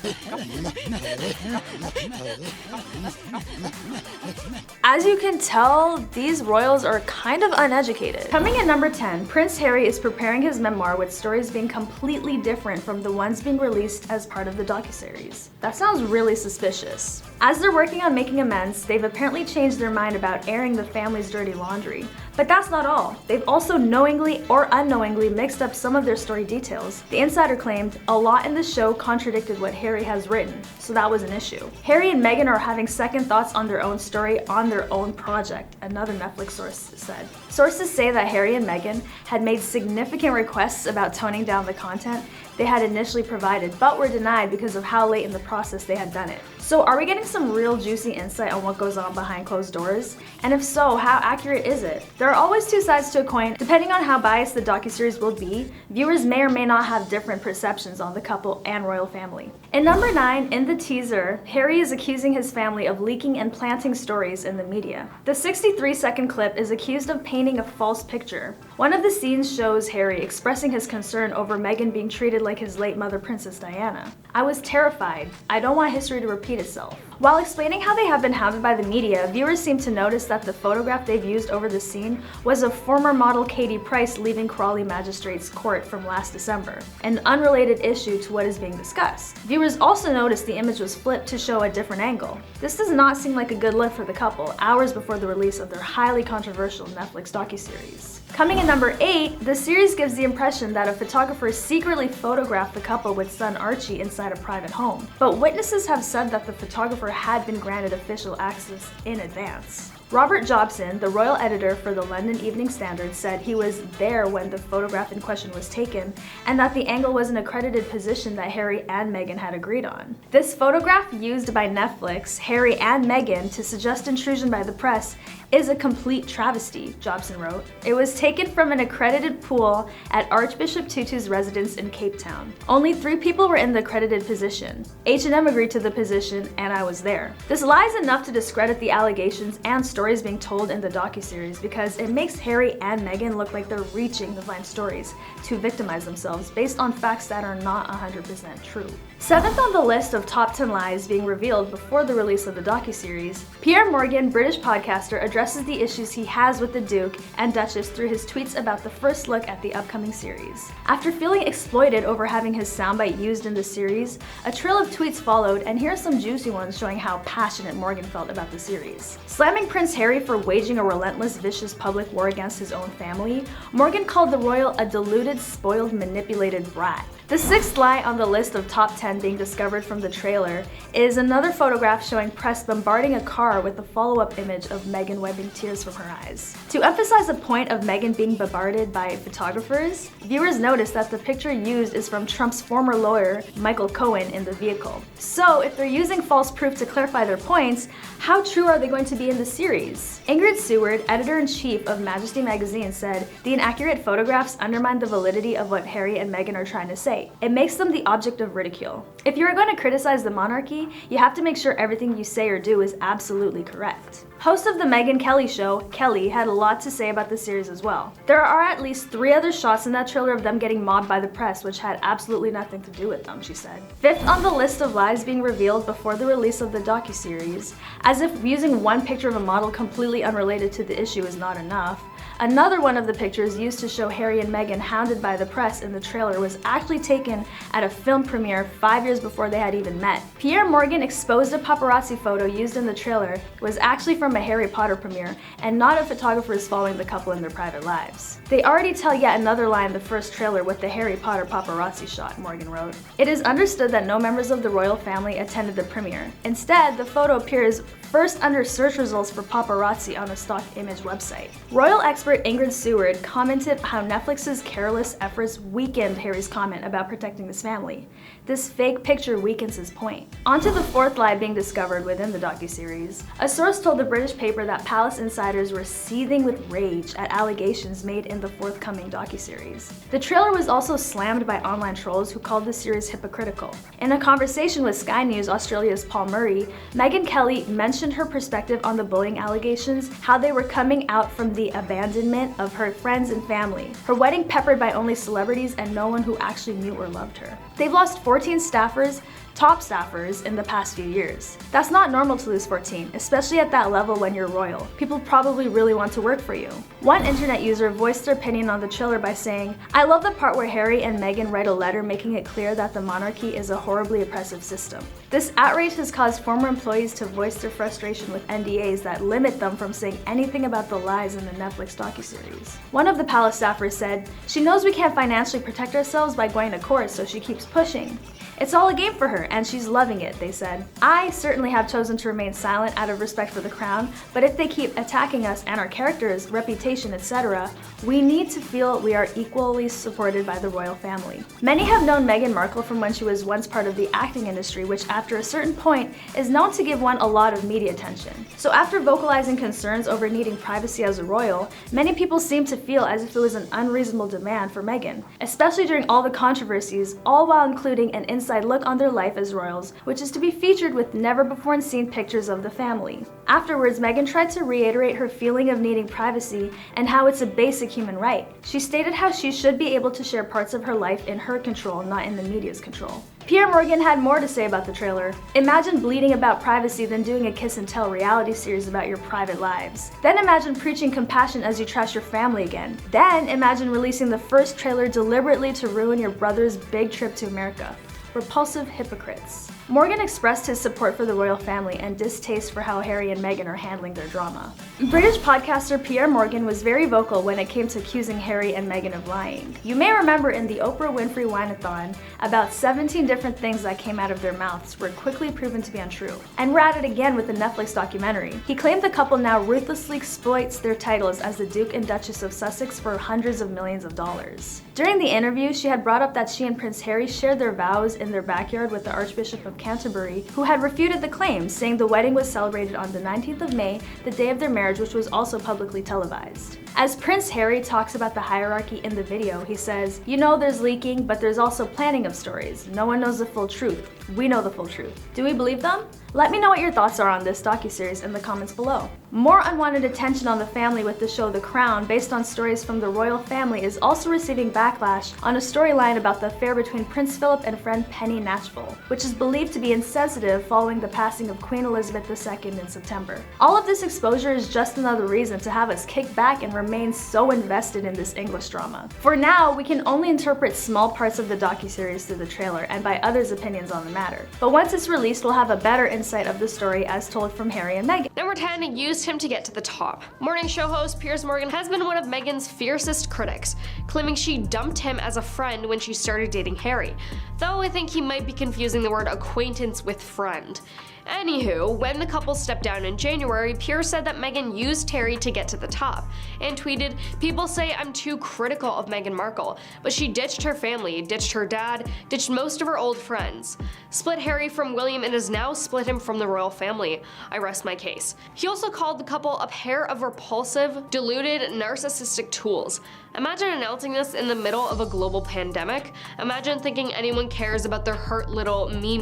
As you can tell, these royals are kind of uneducated. Coming in number 10, Prince Harry is preparing his memoir with stories being completely different from the ones being released as part of the docuseries. That sounds really suspicious. As they're working on making amends, they've apparently changed their mind about airing the family's dirty laundry. But that's not all. They've also knowingly or unknowingly mixed up some of their story details. The insider claimed a lot in the show contradicted what Harry has written, so that was an issue. Harry and Meghan are having second thoughts on their own story on their own project, another Netflix source said. Sources say that Harry and Meghan had made significant requests about toning down the content they had initially provided, but were denied because of how late in the process they had done it. So are we getting some real juicy insight on what goes on behind closed doors? And if so, how accurate is it? There are always two sides to a coin. Depending on how biased the docuseries will be, viewers may or may not have different perceptions on the couple and royal family. In number 9, in the teaser, Harry is accusing his family of leaking and planting stories in the media. The 63-second clip is accused of painting a false picture. One of the scenes shows Harry expressing his concern over Meghan being treated like his late mother, Princess Diana. "I was terrified. I don't want history to repeat itself." While explaining how they have been hounded by the media, viewers seem to notice that the photograph they've used over the scene was of former model Katie Price leaving Crawley Magistrates Court from last December, an unrelated issue to what is being discussed. Viewers also noticed the image was flipped to show a different angle. This does not seem like a good look for the couple, hours before the release of their highly controversial Netflix docuseries. Coming in number 8, the series gives the impression that a photographer secretly photographed the couple with son Archie inside a private home. But witnesses have said that the photographer had been granted official access in advance. Robert Jobson, the royal editor for the London Evening Standard, said he was there when the photograph in question was taken, and that the angle was an accredited position that Harry and Meghan had agreed on. This photograph used by Netflix, Harry and Meghan, to suggest intrusion by the press is a complete travesty, Jobson wrote. It was taken from an accredited pool at Archbishop Tutu's residence in Cape Town. Only 3 people were in the accredited position. H&M agreed to the position, and I was there. This lies enough to discredit the allegations and stories being told in the docuseries because it makes Harry and Meghan look like they're reaching to find stories to victimize themselves based on facts that are not 100% true. 7th on the list of top 10 lies being revealed before the release of the docuseries, Pierre Morgan, British podcaster, addresses the issues he has with the Duke and Duchess through his tweets about the first look at the upcoming series. After feeling exploited over having his soundbite used in the series, a trail of tweets followed, and here are some juicy ones showing how passionate Morgan felt about the series. Slamming Prince Harry for waging a relentless, vicious public war against his own family, Morgan called the royal a deluded, spoiled, manipulated brat. The sixth lie on the list of top 10 being discovered from the trailer is another photograph showing press bombarding a car with a follow-up image of Meghan wiping tears from her eyes. To emphasize the point of Meghan being bombarded by photographers, viewers notice that the picture used is from Trump's former lawyer, Michael Cohen, in the vehicle. So if they're using false proof to clarify their points, how true are they going to be in the series? Ingrid Seward, editor-in-chief of Majesty magazine, said, "The inaccurate photographs undermine the validity of what Harry and Meghan are trying to say. It makes them the object of ridicule. If you are going to criticize the monarchy, you have to make sure everything you say or do is absolutely correct." Host of the Meghan Kelly show, Kelly, had a lot to say about the series as well. There are at least 3 other shots in that trailer of them getting mobbed by the press, which had absolutely nothing to do with them, she said. Fifth on the list of lies being revealed before the release of the docuseries, as if using one picture of a model completely unrelated to the issue is not enough, another one of the pictures used to show Harry and Meghan hounded by the press in the trailer was actually taken at a film premiere 5 years before they had even met. Pierre Morgan exposed a paparazzi photo used in the trailer was actually from a Harry Potter premiere and not of photographers following the couple in their private lives. They already tell yet another lie in the first trailer with the Harry Potter paparazzi shot, Morgan wrote. It is understood that no members of the royal family attended the premiere. Instead, the photo appears first under search results for paparazzi on a stock image website. Royal expert Ingrid Seward commented how Netflix's careless efforts weakened Harry's comment about protecting his family. This fake picture weakens his point. On to the fourth lie being discovered within the docuseries. A source told the British paper that palace insiders were seething with rage at allegations made in the forthcoming docuseries. The trailer was also slammed by online trolls who called the series hypocritical. In a conversation with Sky News Australia's Paul Murray, Meghan Kelly mentioned her perspective on the bullying allegations, how they were coming out from the abandonment of her friends and family, her wedding peppered by only celebrities and no one who actually knew or loved her. They've lost 14 staffers, top staffers, in the past few years. That's not normal to lose 14, especially at that level when you're royal. People probably really want to work for you. One internet user voiced their opinion on the trailer by saying, "I love the part where Harry and Meghan write a letter making it clear that the monarchy is a horribly oppressive system. This outrage has caused former employees to voice their frustration with NDAs that limit them from saying anything about the lies in the Netflix docuseries." One of the palace staffers said, "She knows we can't financially protect ourselves by going to court, so she keeps pushing. It's all a game for her, and she's loving it," they said. "I certainly have chosen to remain silent out of respect for the crown, but if they keep attacking us and our characters, reputation, etc., we need to feel we are equally supported by the royal family." Many have known Meghan Markle from when she was once part of the acting industry, which after a certain point is known to give one a lot of media attention. So after vocalizing concerns over needing privacy as a royal, many people seem to feel as if it was an unreasonable demand for Meghan, especially during all the controversies, all while including an inside look on their life as royals, which is to be featured with never-before-seen pictures of the family. Afterwards, Meghan tried to reiterate her feeling of needing privacy and how it's a basic human right. She stated how she should be able to share parts of her life in her control, not in the media's control. Pierre Morgan had more to say about the trailer. "Imagine bleating about privacy than doing a kiss and tell reality series about your private lives. Then imagine preaching compassion as you trash your family again. Then imagine releasing the first trailer deliberately to ruin your brother's big trip to America. Repulsive hypocrites." Morgan expressed his support for the royal family and distaste for how Harry and Meghan are handling their drama. British podcaster Pierre Morgan was very vocal when it came to accusing Harry and Meghan of lying. You may remember in the Oprah Winfrey Wine-a-thon, about 17 different things that came out of their mouths were quickly proven to be untrue. And we're at it again with the Netflix documentary. He claimed the couple now ruthlessly exploits their titles as the Duke and Duchess of Sussex for hundreds of millions of dollars. During the interview, she had brought up that she and Prince Harry shared their vows in their backyard with the Archbishop of Canterbury, who had refuted the claims, saying the wedding was celebrated on the 19th of May, the day of their marriage, which was also publicly televised. As Prince Harry talks about the hierarchy in the video, he says, "You know there's leaking, but there's also planning of stories. No one knows the full truth. We know the full truth. Do we believe them?" Let me know what your thoughts are on this docuseries in the comments below. More unwanted attention on the family with the show The Crown, based on stories from the royal family, is also receiving backlash on a storyline about the affair between Prince Philip and friend Penny Natchful, which is believed to be insensitive following the passing of Queen Elizabeth II in September. All of this exposure is just another reason to have us kick back and remember remain so invested in this English drama. For now, we can only interpret small parts of the docuseries through the trailer and by others' opinions on the matter. But once it's released, we'll have a better insight of the story as told from Harry and Meghan. Number 10 used him to get to the top. Morning show host Piers Morgan has been one of Meghan's fiercest critics, claiming she dumped him as a friend when she started dating Harry, though I think he might be confusing the word acquaintance with friend. Anywho, when the couple stepped down in January, Piers said that Meghan used Harry to get to the top, and tweeted, "People say I'm too critical of Meghan Markle, but she ditched her family, ditched her dad, ditched most of her old friends, split Harry from William and has now split him from the royal family. I rest my case." He also called the couple a pair of repulsive, deluded, narcissistic tools. Imagine announcing this in the middle of a global pandemic. Imagine thinking anyone cares about their hurt little me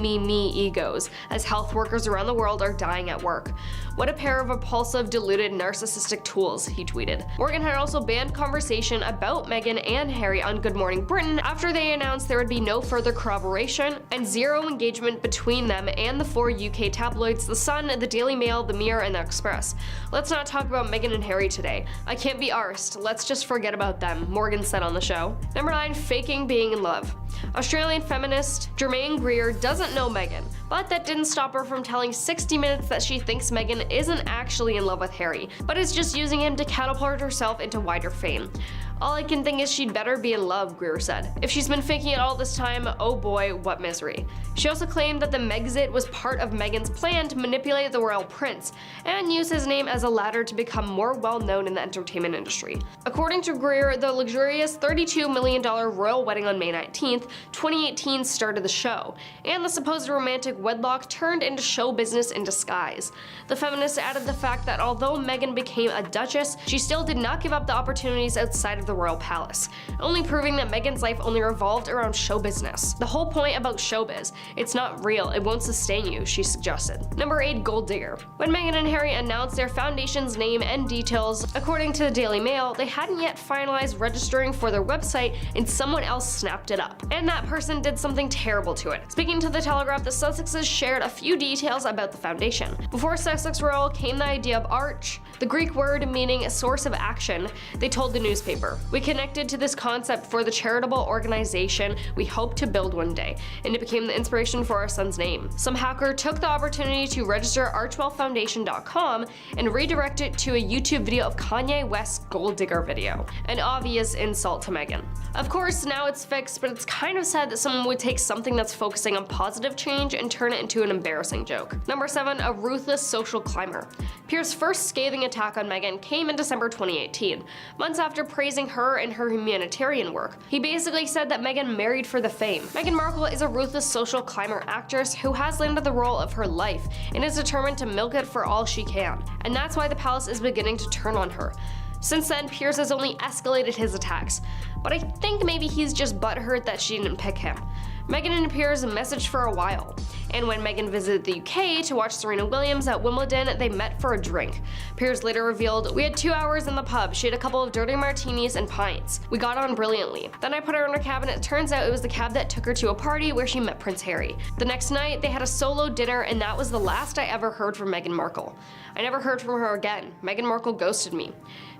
egos as health workers around the world are dying at work. "What a pair of repulsive, deluded, narcissistic tools," he tweeted. Morgan had also banned conversation about Meghan and Harry on Good Morning Britain after they announced there would be no further corroboration and zero engagement between them and the 4 UK tabloids The Sun, The Daily Mail, The Mirror, and The Express. "Let's not talk about Meghan and Harry today. I can't be arsed. Let's just forget about them," Morgan said on the show. Number 9, faking being in love. Australian feminist Germaine Greer doesn't know Meghan, but that didn't stop her from telling 60 Minutes that she thinks Meghan isn't actually in love with Harry, but is just using him to catapult herself into wider fame. "All I can think is she'd better be in love," Greer said. "If she's been faking it all this time, oh boy, what misery." She also claimed that the Megxit was part of Meghan's plan to manipulate the royal prince and use his name as a ladder to become more well-known in the entertainment industry. According to Greer, the luxurious $32 million royal wedding on May 19th, 2018 started the show, and the supposed romantic wedlock turned into show business in disguise. The feminist added the fact that although Meghan became a duchess, she still did not give up the opportunities outside of the royal palace, only proving that Meghan's life only revolved around show business. "The whole point about showbiz, it's not real, it won't sustain you," she suggested. Number 8, gold digger. When Meghan and Harry announced their foundation's name and details, according to the Daily Mail, they hadn't yet finalized registering for their website and someone else snapped it up. And that person did something terrible to it. Speaking to the Telegraph, the Sussexes shared a few details about the foundation. Before Sussex Royal came the idea of arch, the Greek word meaning a source of action. They told the newspaper, "We connected to this concept for the charitable organization we hope to build one day, and it became the inspiration for our son's name." Some hacker took the opportunity to register archwellfoundation.com and redirect it to a YouTube video of Kanye West's gold digger video. An obvious insult to Meghan. Of course, now it's fixed, but it's kind of sad that someone would take something that's focusing on positive change and turn it into an embarrassing joke. Number 7, a ruthless social climber. Piers' first scathing attack on Meghan came in December 2018, months after praising her and her humanitarian work. He basically said that Meghan married for the fame. Meghan Markle is a ruthless social climber actress who has landed the role of her life and is determined to milk it for all she can, and that's why the palace is beginning to turn on her. Since then, Piers has only escalated his attacks, but I think maybe he's just butthurt that she didn't pick him. Meghan and Piers messaged for a while, and when Meghan visited the UK to watch Serena Williams at Wimbledon, they met for a drink. Piers later revealed, "We had 2 hours in the pub, she had a couple of dirty martinis and pints. We got on brilliantly. Then I put her in a cab and it turns out it was the cab that took her to a party where she met Prince Harry. The next night, they had a solo dinner and that was the last I ever heard from Meghan Markle. I never heard from her again. Meghan Markle ghosted me."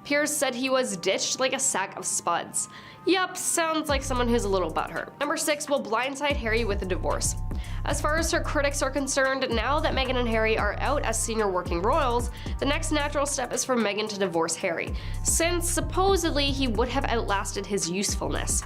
Piers said he was ditched like a sack of spuds. Yup, sounds like someone who's a little butthurt. Number 6, will blindside Harry with a divorce. As far as her critics are concerned, now that Meghan and Harry are out as senior working royals, the next natural step is for Meghan to divorce Harry, since supposedly he would have outlasted his usefulness.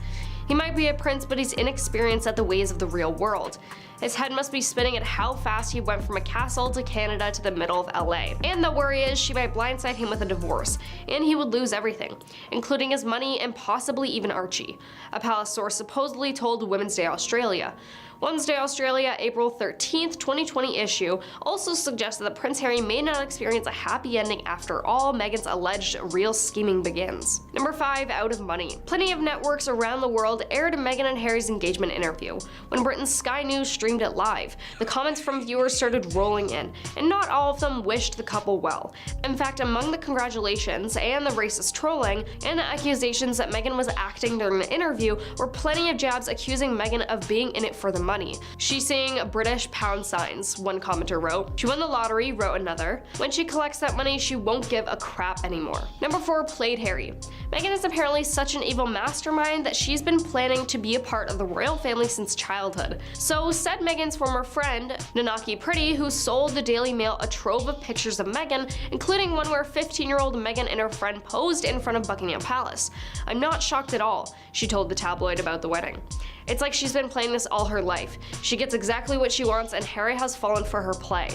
He might be a prince, but he's inexperienced at the ways of the real world. His head must be spinning at how fast he went from a castle to Canada to the middle of LA. And the worry is she might blindside him with a divorce, and he would lose everything, including his money and possibly even Archie, a palace source supposedly told Women's Day Australia. Wednesday Australia, April 13th, 2020 issue also suggested that Prince Harry may not experience a happy ending after all Meghan's alleged real scheming begins. Number 5, out of money. Plenty of networks around the world aired Meghan and Harry's engagement interview. When Britain's Sky News streamed streamed it live. The comments from viewers started rolling in, and not all of them wished the couple well. In fact, among the congratulations and the racist trolling and the accusations that Meghan was acting during the interview were plenty of jabs accusing Meghan of being in it for the money. She's seeing British pound signs, one commenter wrote. She won the lottery, wrote another. When she collects that money, she won't give a crap anymore. Number 4, played Harry. Meghan is apparently such an evil mastermind that she's been planning to be a part of the royal family since childhood. So said Meghan's former friend, Nanaki Pretty, who sold the Daily Mail a trove of pictures of Meghan, including one where 15-year-old Meghan and her friend posed in front of Buckingham Palace. "I'm not shocked at all," she told the tabloid about the wedding. "It's like she's been playing this all her life. She gets exactly what she wants and Harry has fallen for her play.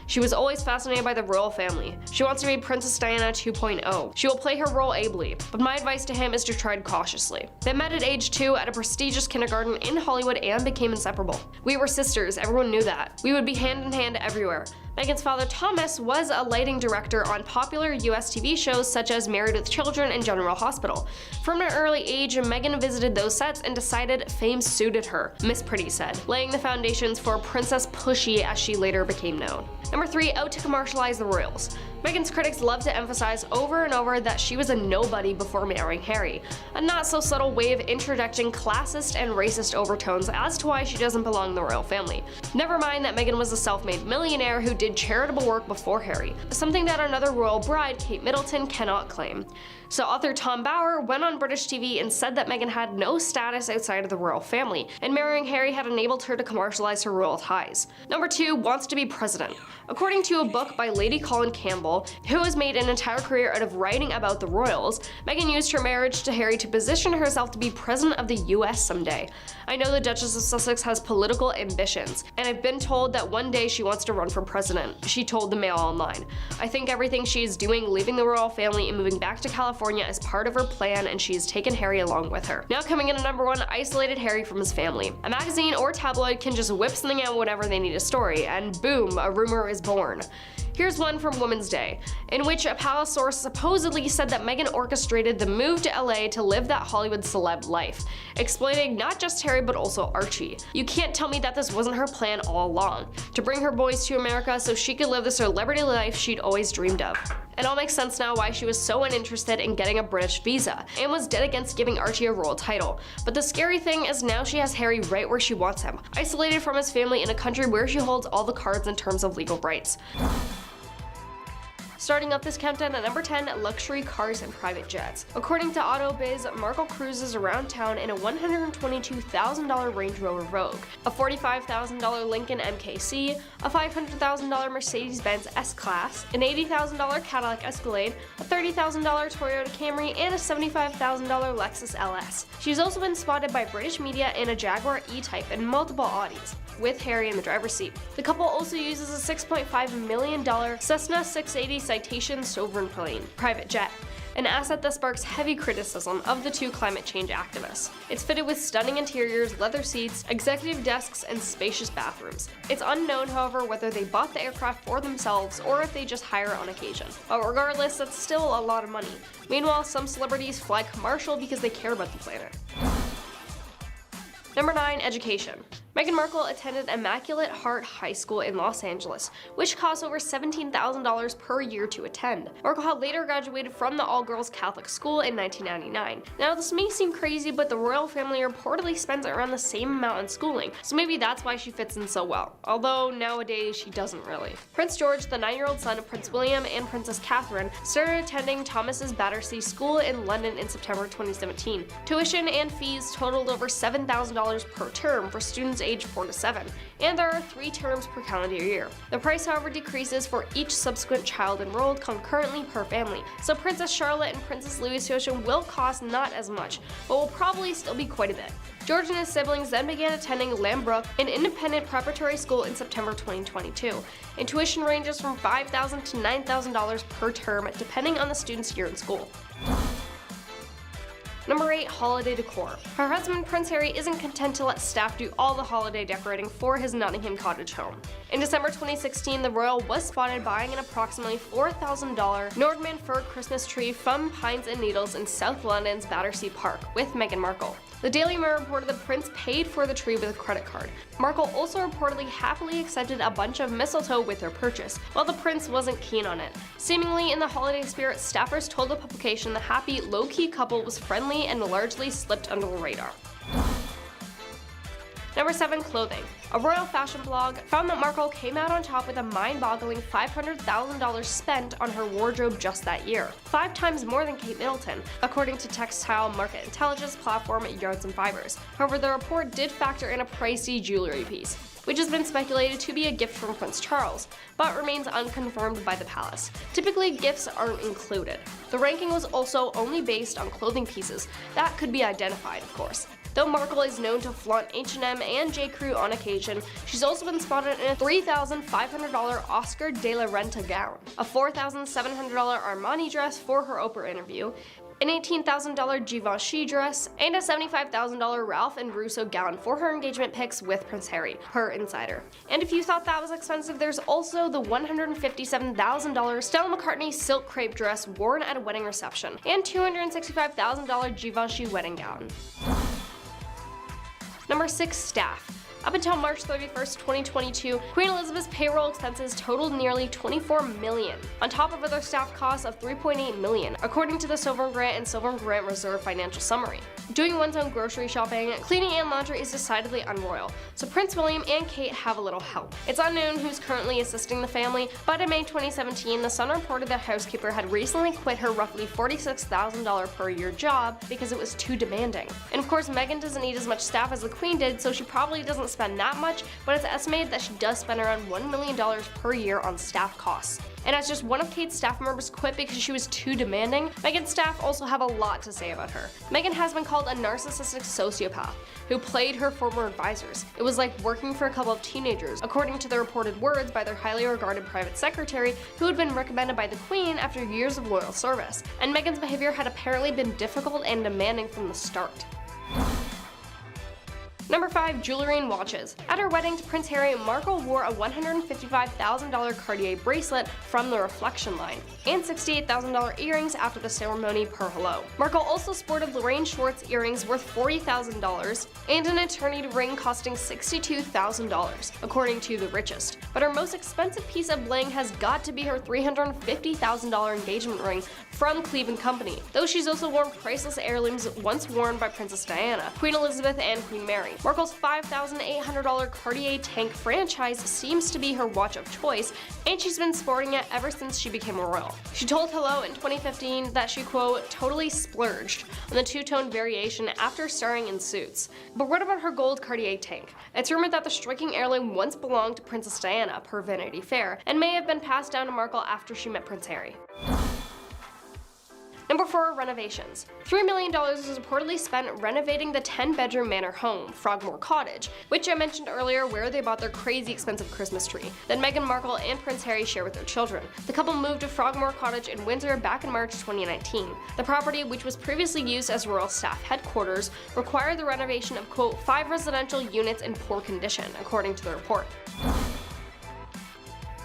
She was always fascinated by the royal family. She wants to be Princess Diana 2.0. She will play her role ably, but my advice to him is to tread cautiously." They met at age 2 at a prestigious kindergarten in Hollywood and became inseparable. "We were sisters, everyone knew that. We would be hand in hand everywhere." Meghan's father Thomas was a lighting director on popular US TV shows such as Married with Children and General Hospital. From an early age, Meghan visited those sets and decided fame suited her, Miss Pretty said, laying the foundations for Princess Pushy as she later became known. Number 3, out to commercialize the royals. Meghan's critics love to emphasize over and over that she was a nobody before marrying Harry, a not-so-subtle way of interjecting classist and racist overtones as to why she doesn't belong in the royal family. Never mind that Meghan was a self-made millionaire who did charitable work before Harry, something that another royal bride, Kate Middleton, cannot claim. So author Tom Bower went on British TV and said that Meghan had no status outside of the royal family, and marrying Harry had enabled her to commercialize her royal ties. Number 2, wants to be president. According to a book by Lady Colin Campbell, who has made an entire career out of writing about the royals, Meghan used her marriage to Harry to position herself to be president of the US someday. "I know the Duchess of Sussex has political ambitions, and I've been told that one day she wants to run for president," she told the Mail Online. "I think everything she is doing, leaving the royal family and moving back to California is part of her plan, and she has taken Harry along with her." Now coming in at number 1, isolated Harry from his family. A magazine or tabloid can just whip something out whenever they need a story, and boom, a rumor is born. Here's one from Women's Day, in which a palace source supposedly said that Meghan orchestrated the move to LA to live that Hollywood celeb life, exploiting not just Harry but also Archie. "You can't tell me that this wasn't her plan all along, to bring her boys to America so she could live the celebrity life she'd always dreamed of." It all makes sense now why she was so uninterested in getting a British visa, and was dead against giving Archie a royal title. But the scary thing is now she has Harry right where she wants him, isolated from his family in a country where she holds all the cards in terms of legal rights. Starting off this countdown at number 10, luxury cars and private jets. According to AutoBiz, Markle cruises around town in a $122,000 Range Rover Vogue, a $45,000 Lincoln MKC, a $500,000 Mercedes-Benz S-Class, an $80,000 Cadillac Escalade, a $30,000 Toyota Camry, and a $75,000 Lexus LS. She's also been spotted by British media in a Jaguar E-Type and multiple Audis, with Harry in the driver's seat. The couple also uses a $6.5 million Cessna 680 Citation Sovereign plane, private jet, an asset that sparks heavy criticism of the two climate change activists. It's fitted with stunning interiors, leather seats, executive desks, and spacious bathrooms. It's unknown, however, whether they bought the aircraft for themselves or if they just hire it on occasion. But regardless, that's still a lot of money. Meanwhile, some celebrities fly commercial because they care about the planet. Number 9, education. Meghan Markle attended Immaculate Heart High School in Los Angeles, which costs over $17,000 per year to attend. Markle had later graduated from the all-girls Catholic school in 1999. Now this may seem crazy, but the royal family reportedly spends around the same amount on schooling, so maybe that's why she fits in so well, although nowadays she doesn't really. Prince George, the 9-year-old son of Prince William and Princess Catherine, started attending Thomas's Battersea School in London in September 2017. Tuition and fees totaled over $7,000 per term for students aged 4 to 7, and there are 3 terms per calendar year. The price, however, decreases for each subsequent child enrolled concurrently per family, so Princess Charlotte and Princess Louis' tuition will cost not as much, but will probably still be quite a bit. George and his siblings then began attending Lambrook, an independent preparatory school, in September 2022, and tuition ranges from $5,000 to $9,000 per term depending on the student's year in school. Number 8, holiday decor. Her husband Prince Harry isn't content to let staff do all the holiday decorating for his Nottingham cottage home. In December 2016, the royal was spotted buying an approximately $4,000 Nordmann fir Christmas tree from Pines and Needles in South London's Battersea Park with Meghan Markle. The Daily Mirror reported the prince paid for the tree with a credit card. Markle also reportedly happily accepted a bunch of mistletoe with her purchase, while the prince wasn't keen on it. Seemingly in the holiday spirit, staffers told the publication the happy, low-key couple was friendly and largely slipped under the radar. Number 7. Clothing. A royal fashion blog found that Markle came out on top with a mind-boggling $500,000 spent on her wardrobe just that year, 5 times more than Kate Middleton, according to textile market intelligence platform Yards and Fibers. However, the report did factor in a pricey jewelry piece, which has been speculated to be a gift from Prince Charles, but remains unconfirmed by the palace. Typically, gifts aren't included. The ranking was also only based on clothing pieces that could be identified, of course. Though Markle is known to flaunt H&M and J.Crew on occasion, she's also been spotted in a $3,500 Oscar de la Renta gown, a $4,700 Armani dress for her Oprah interview, an $18,000 Givenchy dress, and a $75,000 Ralph and Russo gown for her engagement pics with Prince Harry, per Insider. And if you thought that was expensive, there's also the $157,000 Stella McCartney silk crepe dress worn at a wedding reception, and $265,000 Givenchy wedding gown. Number 6. Staff. Up until March 31st, 2022, Queen Elizabeth's payroll expenses totaled nearly $24 million, on top of other staff costs of $3.8 million, according to the Sovereign Grant and Sovereign Grant Reserve Financial Summary. Doing one's own grocery shopping, cleaning, and laundry is decidedly unroyal, so Prince William and Kate have a little help. It's unknown who's currently assisting the family, but in May 2017, The Sun reported that housekeeper had recently quit her roughly $46,000 per year job because it was too demanding. And of course, Meghan doesn't need as much staff as the Queen did, so she probably doesn't spend that much, but it's estimated that she does spend around $1 million per year on staff costs. And as just one of Kate's staff members quit because she was too demanding, Meghan's staff also have a lot to say about her. Meghan has been called a narcissistic sociopath who played her former advisors. It was like working for a couple of teenagers, according to the reported words by their highly regarded private secretary who had been recommended by the Queen after years of loyal service. And Meghan's behavior had apparently been difficult and demanding from the start. Number 5. Jewelry and watches. At her wedding to Prince Harry, Markle wore a $155,000 Cartier bracelet from the Reflection line, and $68,000 earrings after the ceremony per Hello. Markle also sported Lorraine Schwartz earrings worth $40,000 and an eternity ring costing $62,000, according to The Richest. But her most expensive piece of bling has got to be her $350,000 engagement ring from Cleveland Company, though she's also worn priceless heirlooms once worn by Princess Diana, Queen Elizabeth, and Queen Mary. Markle's $5,800 Cartier Tank franchise seems to be her watch of choice, and she's been sporting it ever since she became a royal. She told Hello in 2015 that she, quote, totally splurged on the two-tone variation after starring in Suits. But what about her gold Cartier Tank? It's rumored that the striking heirloom once belonged to Princess Diana, per Vanity Fair, and may have been passed down to Markle after she met Prince Harry. Number 4. Renovations. $3 million was reportedly spent renovating the 10-bedroom manor home, Frogmore Cottage, which I mentioned earlier where they bought their crazy expensive Christmas tree that Meghan Markle and Prince Harry share with their children. The couple moved to Frogmore Cottage in Windsor back in March 2019. The property, which was previously used as royal staff headquarters, required the renovation of, quote, 5 residential units in poor condition, according to the report.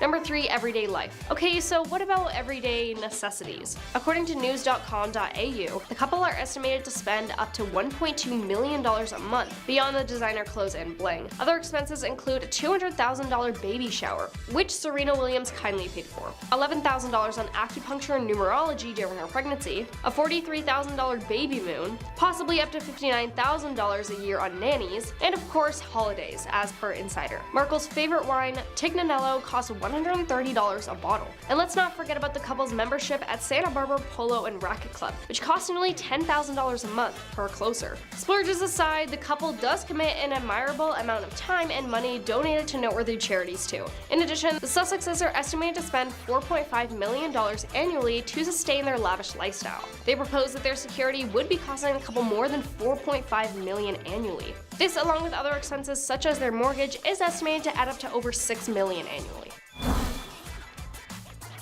Number 3. Everyday life. Okay, so what about everyday necessities? According to news.com.au, the couple are estimated to spend up to $1.2 million a month beyond the designer clothes and bling. Other expenses include a $200,000 baby shower, which Serena Williams kindly paid for, $11,000 on acupuncture and numerology during her pregnancy, a $43,000 baby moon, possibly up to $59,000 a year on nannies, and of course holidays, as per Insider. Markle's favorite wine, Tignanello, costs $130 a bottle. And let's not forget about the couple's membership at Santa Barbara Polo and Racket Club, which costs nearly $10,000 a month per closer. Splurges aside, the couple does commit an admirable amount of time and money donated to noteworthy charities too. In addition, the Sussexes are estimated to spend $4.5 million annually to sustain their lavish lifestyle. They propose that their security would be costing the couple more than $4.5 million annually. This, along with other expenses such as their mortgage, is estimated to add up to over $6 million annually.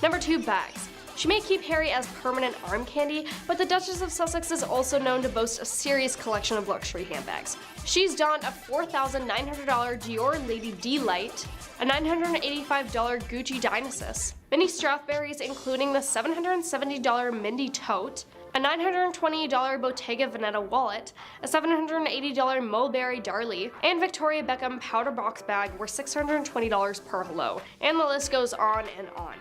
Number 2. Bags. She may keep Harry as permanent arm candy, but the Duchess of Sussex is also known to boast a serious collection of luxury handbags. She's donned a $4,900 Dior Lady Delight, a $985 Gucci Dionysus, many Strathberries including the $770 Mindy Tote, a $920 Bottega Veneta wallet, a $780 Mulberry Darley, and Victoria Beckham powder box bag worth $620 per hello, and the list goes on and on.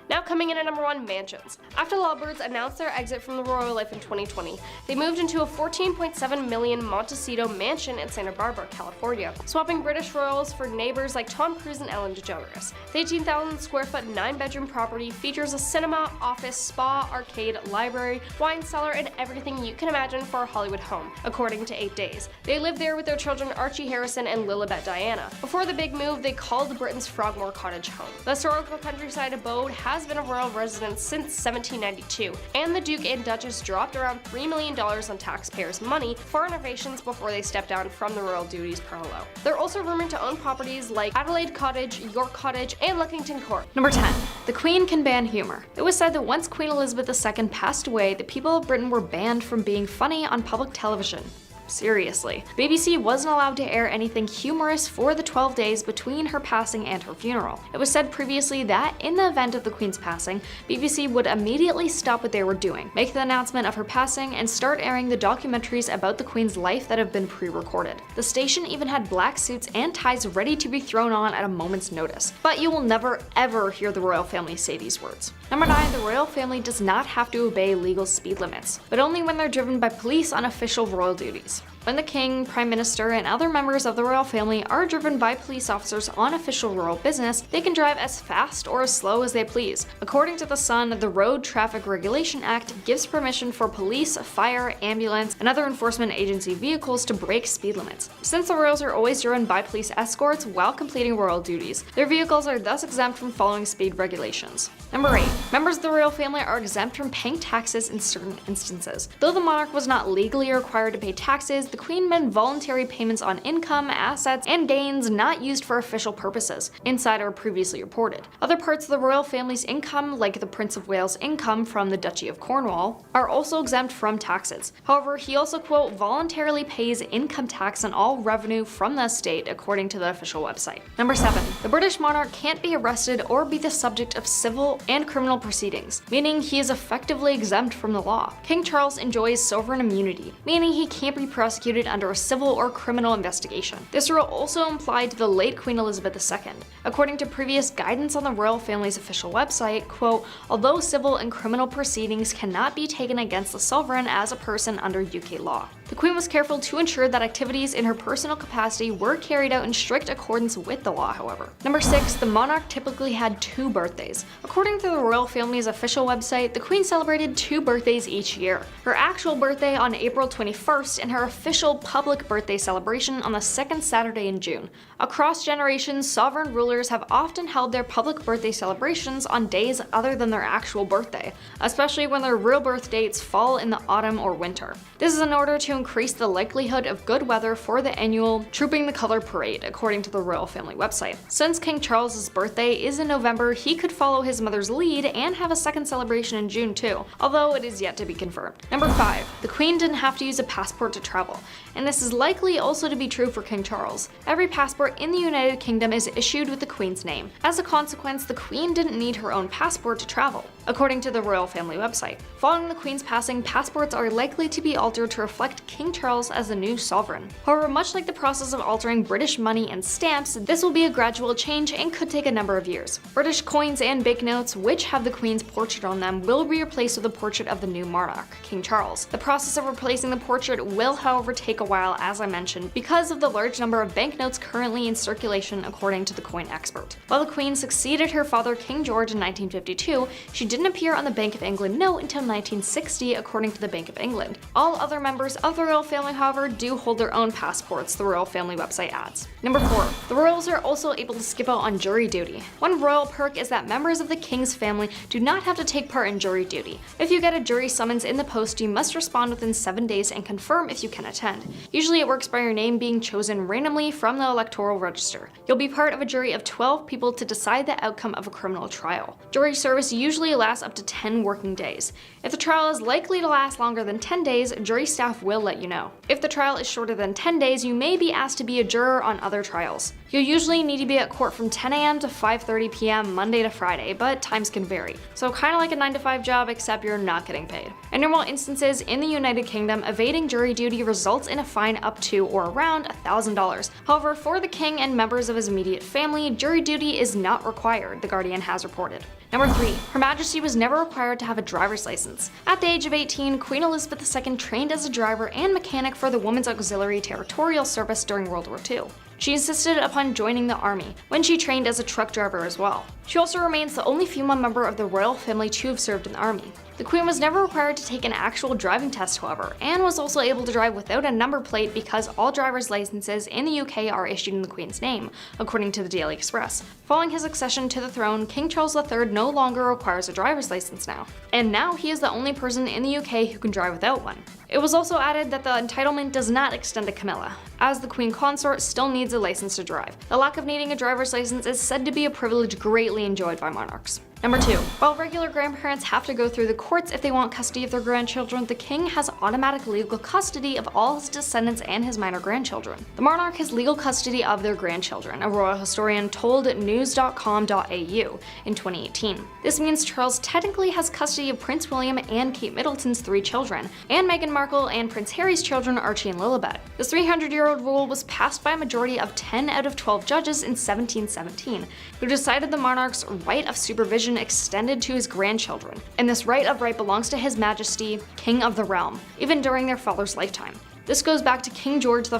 Now coming in at number 1, mansions. After the Lovebirds announced their exit from the royal life in 2020, they moved into a $14.7 million Montecito mansion in Santa Barbara, California, swapping British royals for neighbors like Tom Cruise and Ellen DeGeneres. The 18,000 square foot 9-bedroom property features a cinema, office, spa, arcade, library, wine cellar, and everything you can imagine for a Hollywood home, according to 8 Days. They lived there with their children Archie Harrison and Lilibet Diana. Before the big move, they called Britain's Frogmore Cottage home. The historical countryside abode has been a royal residence since 1792, and the Duke and Duchess dropped around $3 million on taxpayers' money for renovations before they stepped down from the royal duties per hello. They're also rumored to own properties like Adelaide Cottage, York Cottage, and Luckington Court. Number 10. The Queen can ban humor. It was said that once Queen Elizabeth II passed away, the people of Britain were banned from being funny on public television. Seriously. BBC wasn't allowed to air anything humorous for the 12 days between her passing and her funeral. It was said previously that, in the event of the Queen's passing, BBC would immediately stop what they were doing, make the announcement of her passing, and start airing the documentaries about the Queen's life that have been pre-recorded. The station even had black suits and ties ready to be thrown on at a moment's notice. But you will never ever hear the royal family say these words. Number 9. The royal family does not have to obey legal speed limits, but only when they're driven by police on official royal duties. When the king, prime minister, and other members of the royal family are driven by police officers on official royal business, they can drive as fast or as slow as they please. According to The Sun, the Road Traffic Regulation Act gives permission for police, fire, ambulance, and other enforcement agency vehicles to break speed limits. Since the royals are always driven by police escorts while completing royal duties, their vehicles are thus exempt from following speed regulations. Number 8. Members of the royal family are exempt from paying taxes in certain instances. Though the monarch was not legally required to pay taxes, the Queen made voluntary payments on income, assets, and gains not used for official purposes, insider previously reported. Other parts of the royal family's income, like the Prince of Wales' income from the Duchy of Cornwall, are also exempt from taxes. However, he also, quote, voluntarily pays income tax on all revenue from the estate, according to the official website. Number 7. The British monarch can't be arrested or be the subject of civil and criminal proceedings, meaning he is effectively exempt from the law. King Charles enjoys sovereign immunity, meaning he can't be prosecuted under a civil or criminal investigation. This rule also applied to the late Queen Elizabeth II. According to previous guidance on the royal family's official website, quote, although civil and criminal proceedings cannot be taken against the sovereign as a person under UK law. The Queen was careful to ensure that activities in her personal capacity were carried out in strict accordance with the law, however. Number 6. The monarch typically had 2 birthdays. According to the royal family's official website, the Queen celebrated 2 birthdays each year. Her actual birthday on April 21st and her official public birthday celebration on the 2nd Saturday in June. Across generations, sovereign rulers have often held their public birthday celebrations on days other than their actual birthday, especially when their real birth dates fall in the autumn or winter. This is in order to increase the likelihood of good weather for the annual Trooping the Colour parade, according to the royal family website. Since King Charles's birthday is in November, he could follow his mother's lead and have a second celebration in June too, although it is yet to be confirmed. Number 5. The Queen didn't have to use a passport to travel, and this is likely also to be true for King Charles. Every passport in the United Kingdom is issued with the Queen's name. As a consequence, the Queen didn't need her own passport to travel, according to the royal family website. Following the Queen's passing, passports are likely to be altered to reflect King Charles as the new sovereign. However, much like the process of altering British money and stamps, this will be a gradual change and could take a number of years. British coins and banknotes, which have the Queen's portrait on them, will be replaced with a portrait of the new monarch, King Charles. The process of replacing the portrait will, however, take a while, as I mentioned, because of the large number of banknotes currently in circulation, according to the coin expert. While the Queen succeeded her father King George in 1952, she didn't appear on the Bank of England note until 1960, according to the Bank of England. All other members of of the royal family, however, do hold their own passports, the royal family website adds. Number 4. The royals are also able to skip out on jury duty. One royal perk is that members of the king's family do not have to take part in jury duty. If you get a jury summons in the post, you must respond within 7 days and confirm if you can attend. Usually it works by your name being chosen randomly from the electoral register. You'll be part of a jury of 12 people to decide the outcome of a criminal trial. Jury service usually lasts up to 10 working days. If the trial is likely to last longer than 10 days, jury staff will let you know. If the trial is shorter than 10 days, you may be asked to be a juror on other trials. You'll usually need to be at court from 10 a.m. to 5:30 p.m. Monday to Friday, but times can vary. So kind of like a 9-to-5 job, except you're not getting paid. In normal instances in the United Kingdom, evading jury duty results in a fine up to or around $1,000. However, for the king and members of his immediate family, jury duty is not required, The Guardian has reported. Number 3. Her Majesty was never required to have a driver's license. At the age of 18, Queen Elizabeth II trained as a driver and mechanic for the Women's Auxiliary Territorial Service during World War II. She insisted upon joining the army, when she trained as a truck driver as well. She also remains the only female member of the royal family to have served in the army. The Queen was never required to take an actual driving test, however, and was also able to drive without a number plate because all driver's licenses in the UK are issued in the Queen's name, according to the Daily Express. Following his accession to the throne, King Charles III no longer requires a driver's license now, and now he is the only person in the UK who can drive without one. It was also added that the entitlement does not extend to Camilla, as the Queen Consort still needs a license to drive. The lack of needing a driver's license is said to be a privilege greatly enjoyed by monarchs. Number 2. While regular grandparents have to go through the courts if they want custody of their grandchildren, the king has automatic legal custody of all his descendants and his minor grandchildren. The monarch has legal custody of their grandchildren, a royal historian told news.com.au in 2018. This means Charles technically has custody of Prince William and Kate Middleton's 3 children, and Meghan Markle and Prince Harry's children Archie and Lilibet. This 300-year-old rule was passed by a majority of 10 out of 12 judges in 1717, who decided the monarch's right of supervision extended to his grandchildren, and this right of right belongs to His Majesty, King of the Realm, even during their father's lifetime. This goes back to King George I,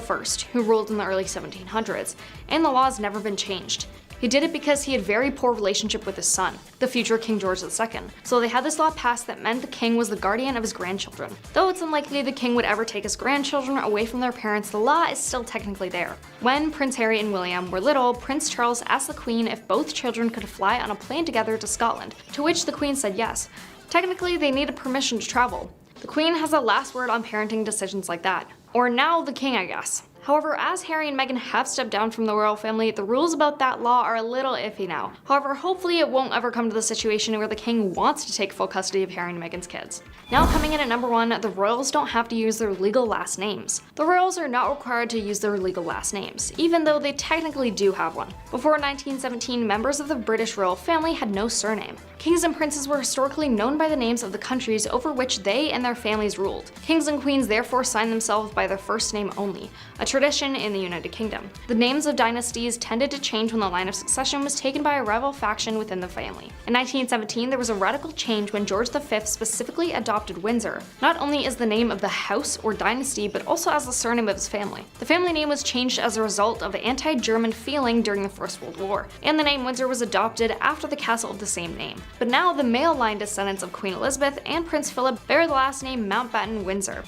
who ruled in the early 1700s, and the law has never been changed. He did it because he had very poor relationship with his son, the future King George II, so they had this law passed that meant the king was the guardian of his grandchildren. Though it's unlikely the king would ever take his grandchildren away from their parents, the law is still technically there. When Prince Harry and William were little, Prince Charles asked the Queen if both children could fly on a plane together to Scotland, to which the Queen said yes. Technically, they needed permission to travel. The Queen has the last word on parenting decisions like that. Or now the king, I guess. However, as Harry and Meghan have stepped down from the royal family, the rules about that law are a little iffy now. However, hopefully it won't ever come to the situation where the king wants to take full custody of Harry and Meghan's kids. Now coming in at number 1, the royals don't have to use their legal last names. The royals are not required to use their legal last names, even though they technically do have one. Before 1917, members of the British royal family had no surname. Kings and princes were historically known by the names of the countries over which they and their families ruled. Kings and queens therefore signed themselves by their first name only, a tradition in the United Kingdom. The names of dynasties tended to change when the line of succession was taken by a rival faction within the family. In 1917, there was a radical change when George V specifically adopted Windsor, not only as the name of the house or dynasty, but also as the surname of his family. The family name was changed as a result of anti-German feeling during the First World War, and the name Windsor was adopted after the castle of the same name. But now the male line descendants of Queen Elizabeth and Prince Philip bear the last name Mountbatten-Windsor.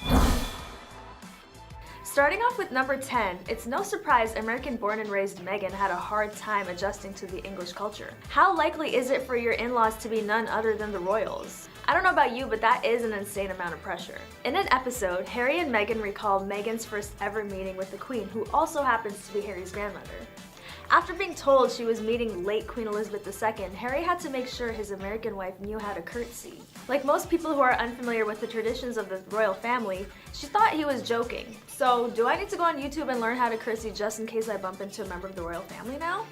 Starting off with number 10, it's no surprise American-born and raised Meghan had a hard time adjusting to the English culture. How likely is it for your in-laws to be none other than the royals? I don't know about you, but that is an insane amount of pressure. In an episode, Harry and Meghan recall Meghan's first ever meeting with the Queen, who also happens to be Harry's grandmother. After being told she was meeting late Queen Elizabeth II, Harry had to make sure his American wife knew how to curtsy. Like most people who are unfamiliar with the traditions of the royal family, she thought he was joking. So, do I need to go on YouTube and learn how to curtsy just in case I bump into a member of the royal family now?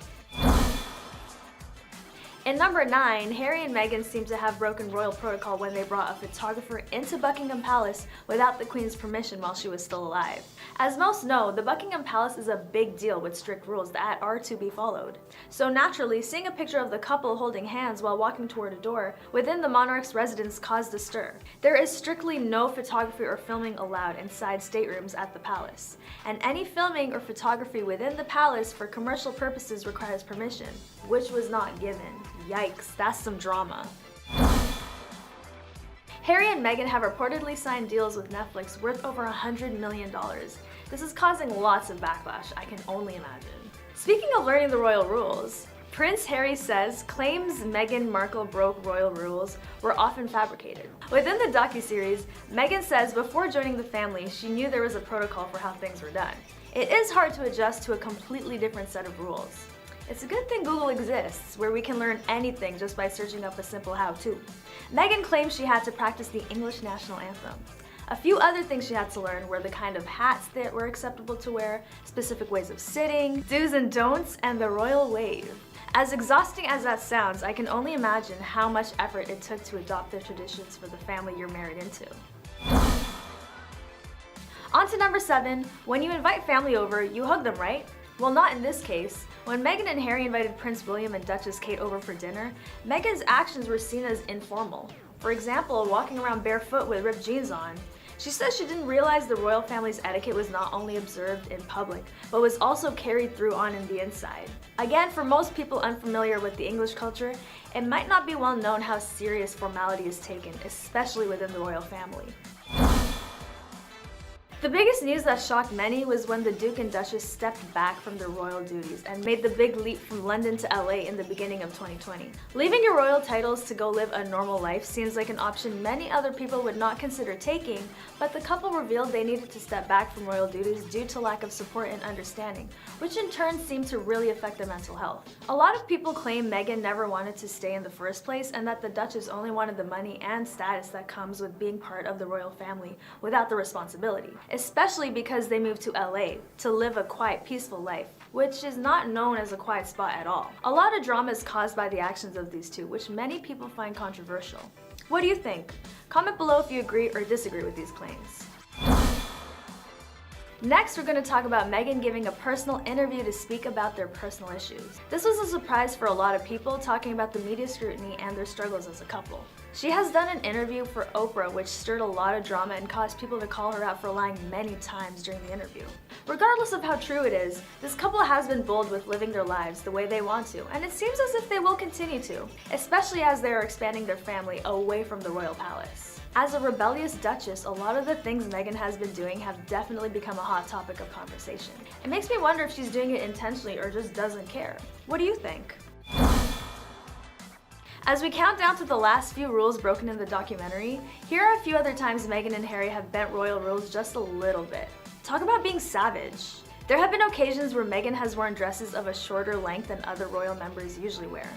In number 9, Harry and Meghan seem to have broken royal protocol when they brought a photographer into Buckingham Palace without the Queen's permission while she was still alive. As most know, the Buckingham Palace is a big deal with strict rules that are to be followed. So naturally, seeing a picture of the couple holding hands while walking toward a door within the monarch's residence caused a stir. There is strictly no photography or filming allowed inside staterooms at the palace, and any filming or photography within the palace for commercial purposes requires permission, which was not given. Yikes, that's some drama. Harry and Meghan have reportedly signed deals with Netflix worth over $100 million. This is causing lots of backlash, I can only imagine. Speaking of learning the royal rules, Prince Harry says claims Meghan Markle broke royal rules were often fabricated. Within the docuseries, Meghan says before joining the family, she knew there was a protocol for how things were done. It is hard to adjust to a completely different set of rules. It's a good thing Google exists, where we can learn anything just by searching up a simple how-to. Meghan claims she had to practice the English national anthem. A few other things she had to learn were the kind of hats that were acceptable to wear, specific ways of sitting, do's and don'ts, and the royal wave. As exhausting as that sounds, I can only imagine how much effort it took to adopt their traditions for the family you're married into. On to number 7. When you invite family over, you hug them, right? Well, not in this case. When Meghan and Harry invited Prince William and Duchess Kate over for dinner, Meghan's actions were seen as informal. For example, walking around barefoot with ripped jeans on. She says she didn't realize the royal family's etiquette was not only observed in public, but was also carried through on in the inside. Again, for most people unfamiliar with the English culture, it might not be well known how serious formality is taken, especially within the royal family. The biggest news that shocked many was when the Duke and Duchess stepped back from their royal duties and made the big leap from London to LA in the beginning of 2020. Leaving your royal titles to go live a normal life seems like an option many other people would not consider taking, but the couple revealed they needed to step back from royal duties due to lack of support and understanding, which in turn seemed to really affect their mental health. A lot of people claim Meghan never wanted to stay in the first place and that the Duchess only wanted the money and status that comes with being part of the royal family without the responsibility. Especially because they moved to LA to live a quiet, peaceful life, which is not known as a quiet spot at all. A lot of drama is caused by the actions of these two, which many people find controversial. What do you think? Comment below if you agree or disagree with these claims. Next, we're going to talk about Meghan giving a personal interview to speak about their personal issues. This was a surprise for a lot of people, talking about the media scrutiny and their struggles as a couple. She has done an interview for Oprah which stirred a lot of drama and caused people to call her out for lying many times during the interview. Regardless of how true it is, this couple has been bold with living their lives the way they want to, and it seems as if they will continue to, especially as they are expanding their family away from the royal palace. As a rebellious duchess, a lot of the things Meghan has been doing have definitely become a hot topic of conversation. It makes me wonder if she's doing it intentionally or just doesn't care. What do you think? As we count down to the last few rules broken in the documentary, here are a few other times Meghan and Harry have bent royal rules just a little bit. Talk about being savage. There have been occasions where Meghan has worn dresses of a shorter length than other royal members usually wear.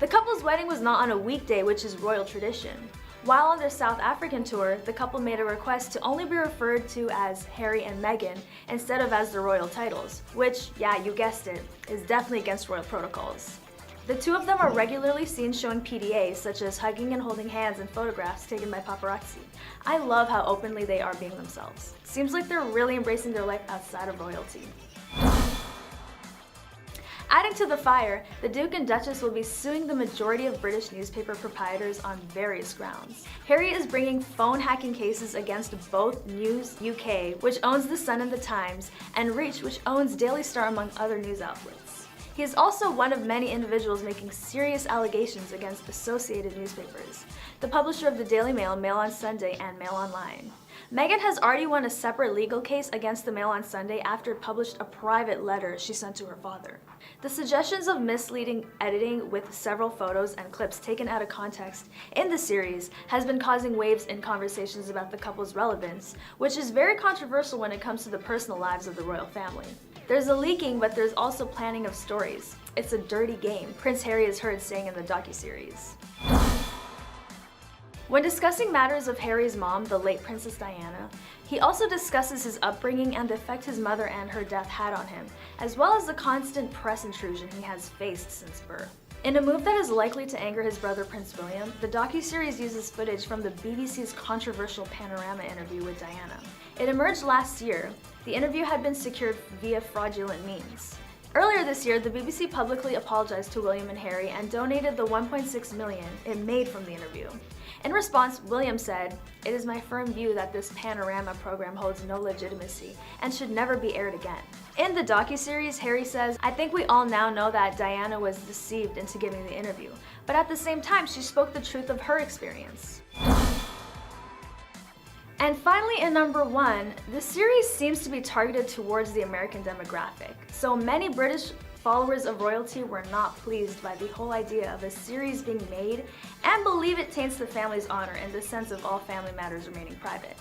The couple's wedding was not on a weekday, which is royal tradition. While on their South African tour, the couple made a request to only be referred to as Harry and Meghan instead of as their royal titles, which, yeah, you guessed it, is definitely against royal protocols. The two of them are regularly seen showing PDAs, such as hugging and holding hands in photographs taken by paparazzi. I love how openly they are being themselves. Seems like they're really embracing their life outside of royalty. Adding to the fire, the Duke and Duchess will be suing the majority of British newspaper proprietors on various grounds. Harry is bringing phone hacking cases against both News UK, which owns The Sun and The Times, and Reach, which owns Daily Star, among other news outlets. He is also one of many individuals making serious allegations against associated newspapers, the publisher of the Daily Mail, Mail on Sunday, and Mail Online. Meghan has already won a separate legal case against the Mail on Sunday after it published a private letter she sent to her father. The suggestions of misleading editing with several photos and clips taken out of context in the series has been causing waves in conversations about the couple's relevance, which is very controversial when it comes to the personal lives of the royal family. There's a leaking, but there's also planning of stories. It's a dirty game, Prince Harry is heard saying in the docuseries. When discussing matters of Harry's mom, the late Princess Diana, he also discusses his upbringing and the effect his mother and her death had on him, as well as the constant press intrusion he has faced since birth. In a move that is likely to anger his brother Prince William, the docuseries uses footage from the BBC's controversial Panorama interview with Diana. It emerged last year. The interview had been secured via fraudulent means. Earlier this year, the BBC publicly apologized to William and Harry and donated the $1.6 million it made from the interview. In response, William said, "It is my firm view that this Panorama program holds no legitimacy and should never be aired again." In the docuseries, Harry says, "I think we all now know that Diana was deceived into giving the interview, but at the same time, she spoke the truth of her experience." And finally, in number 1, the series seems to be targeted towards the American demographic. So many British followers of royalty were not pleased by the whole idea of a series being made and believe it taints the family's honor in the sense of all family matters remaining private.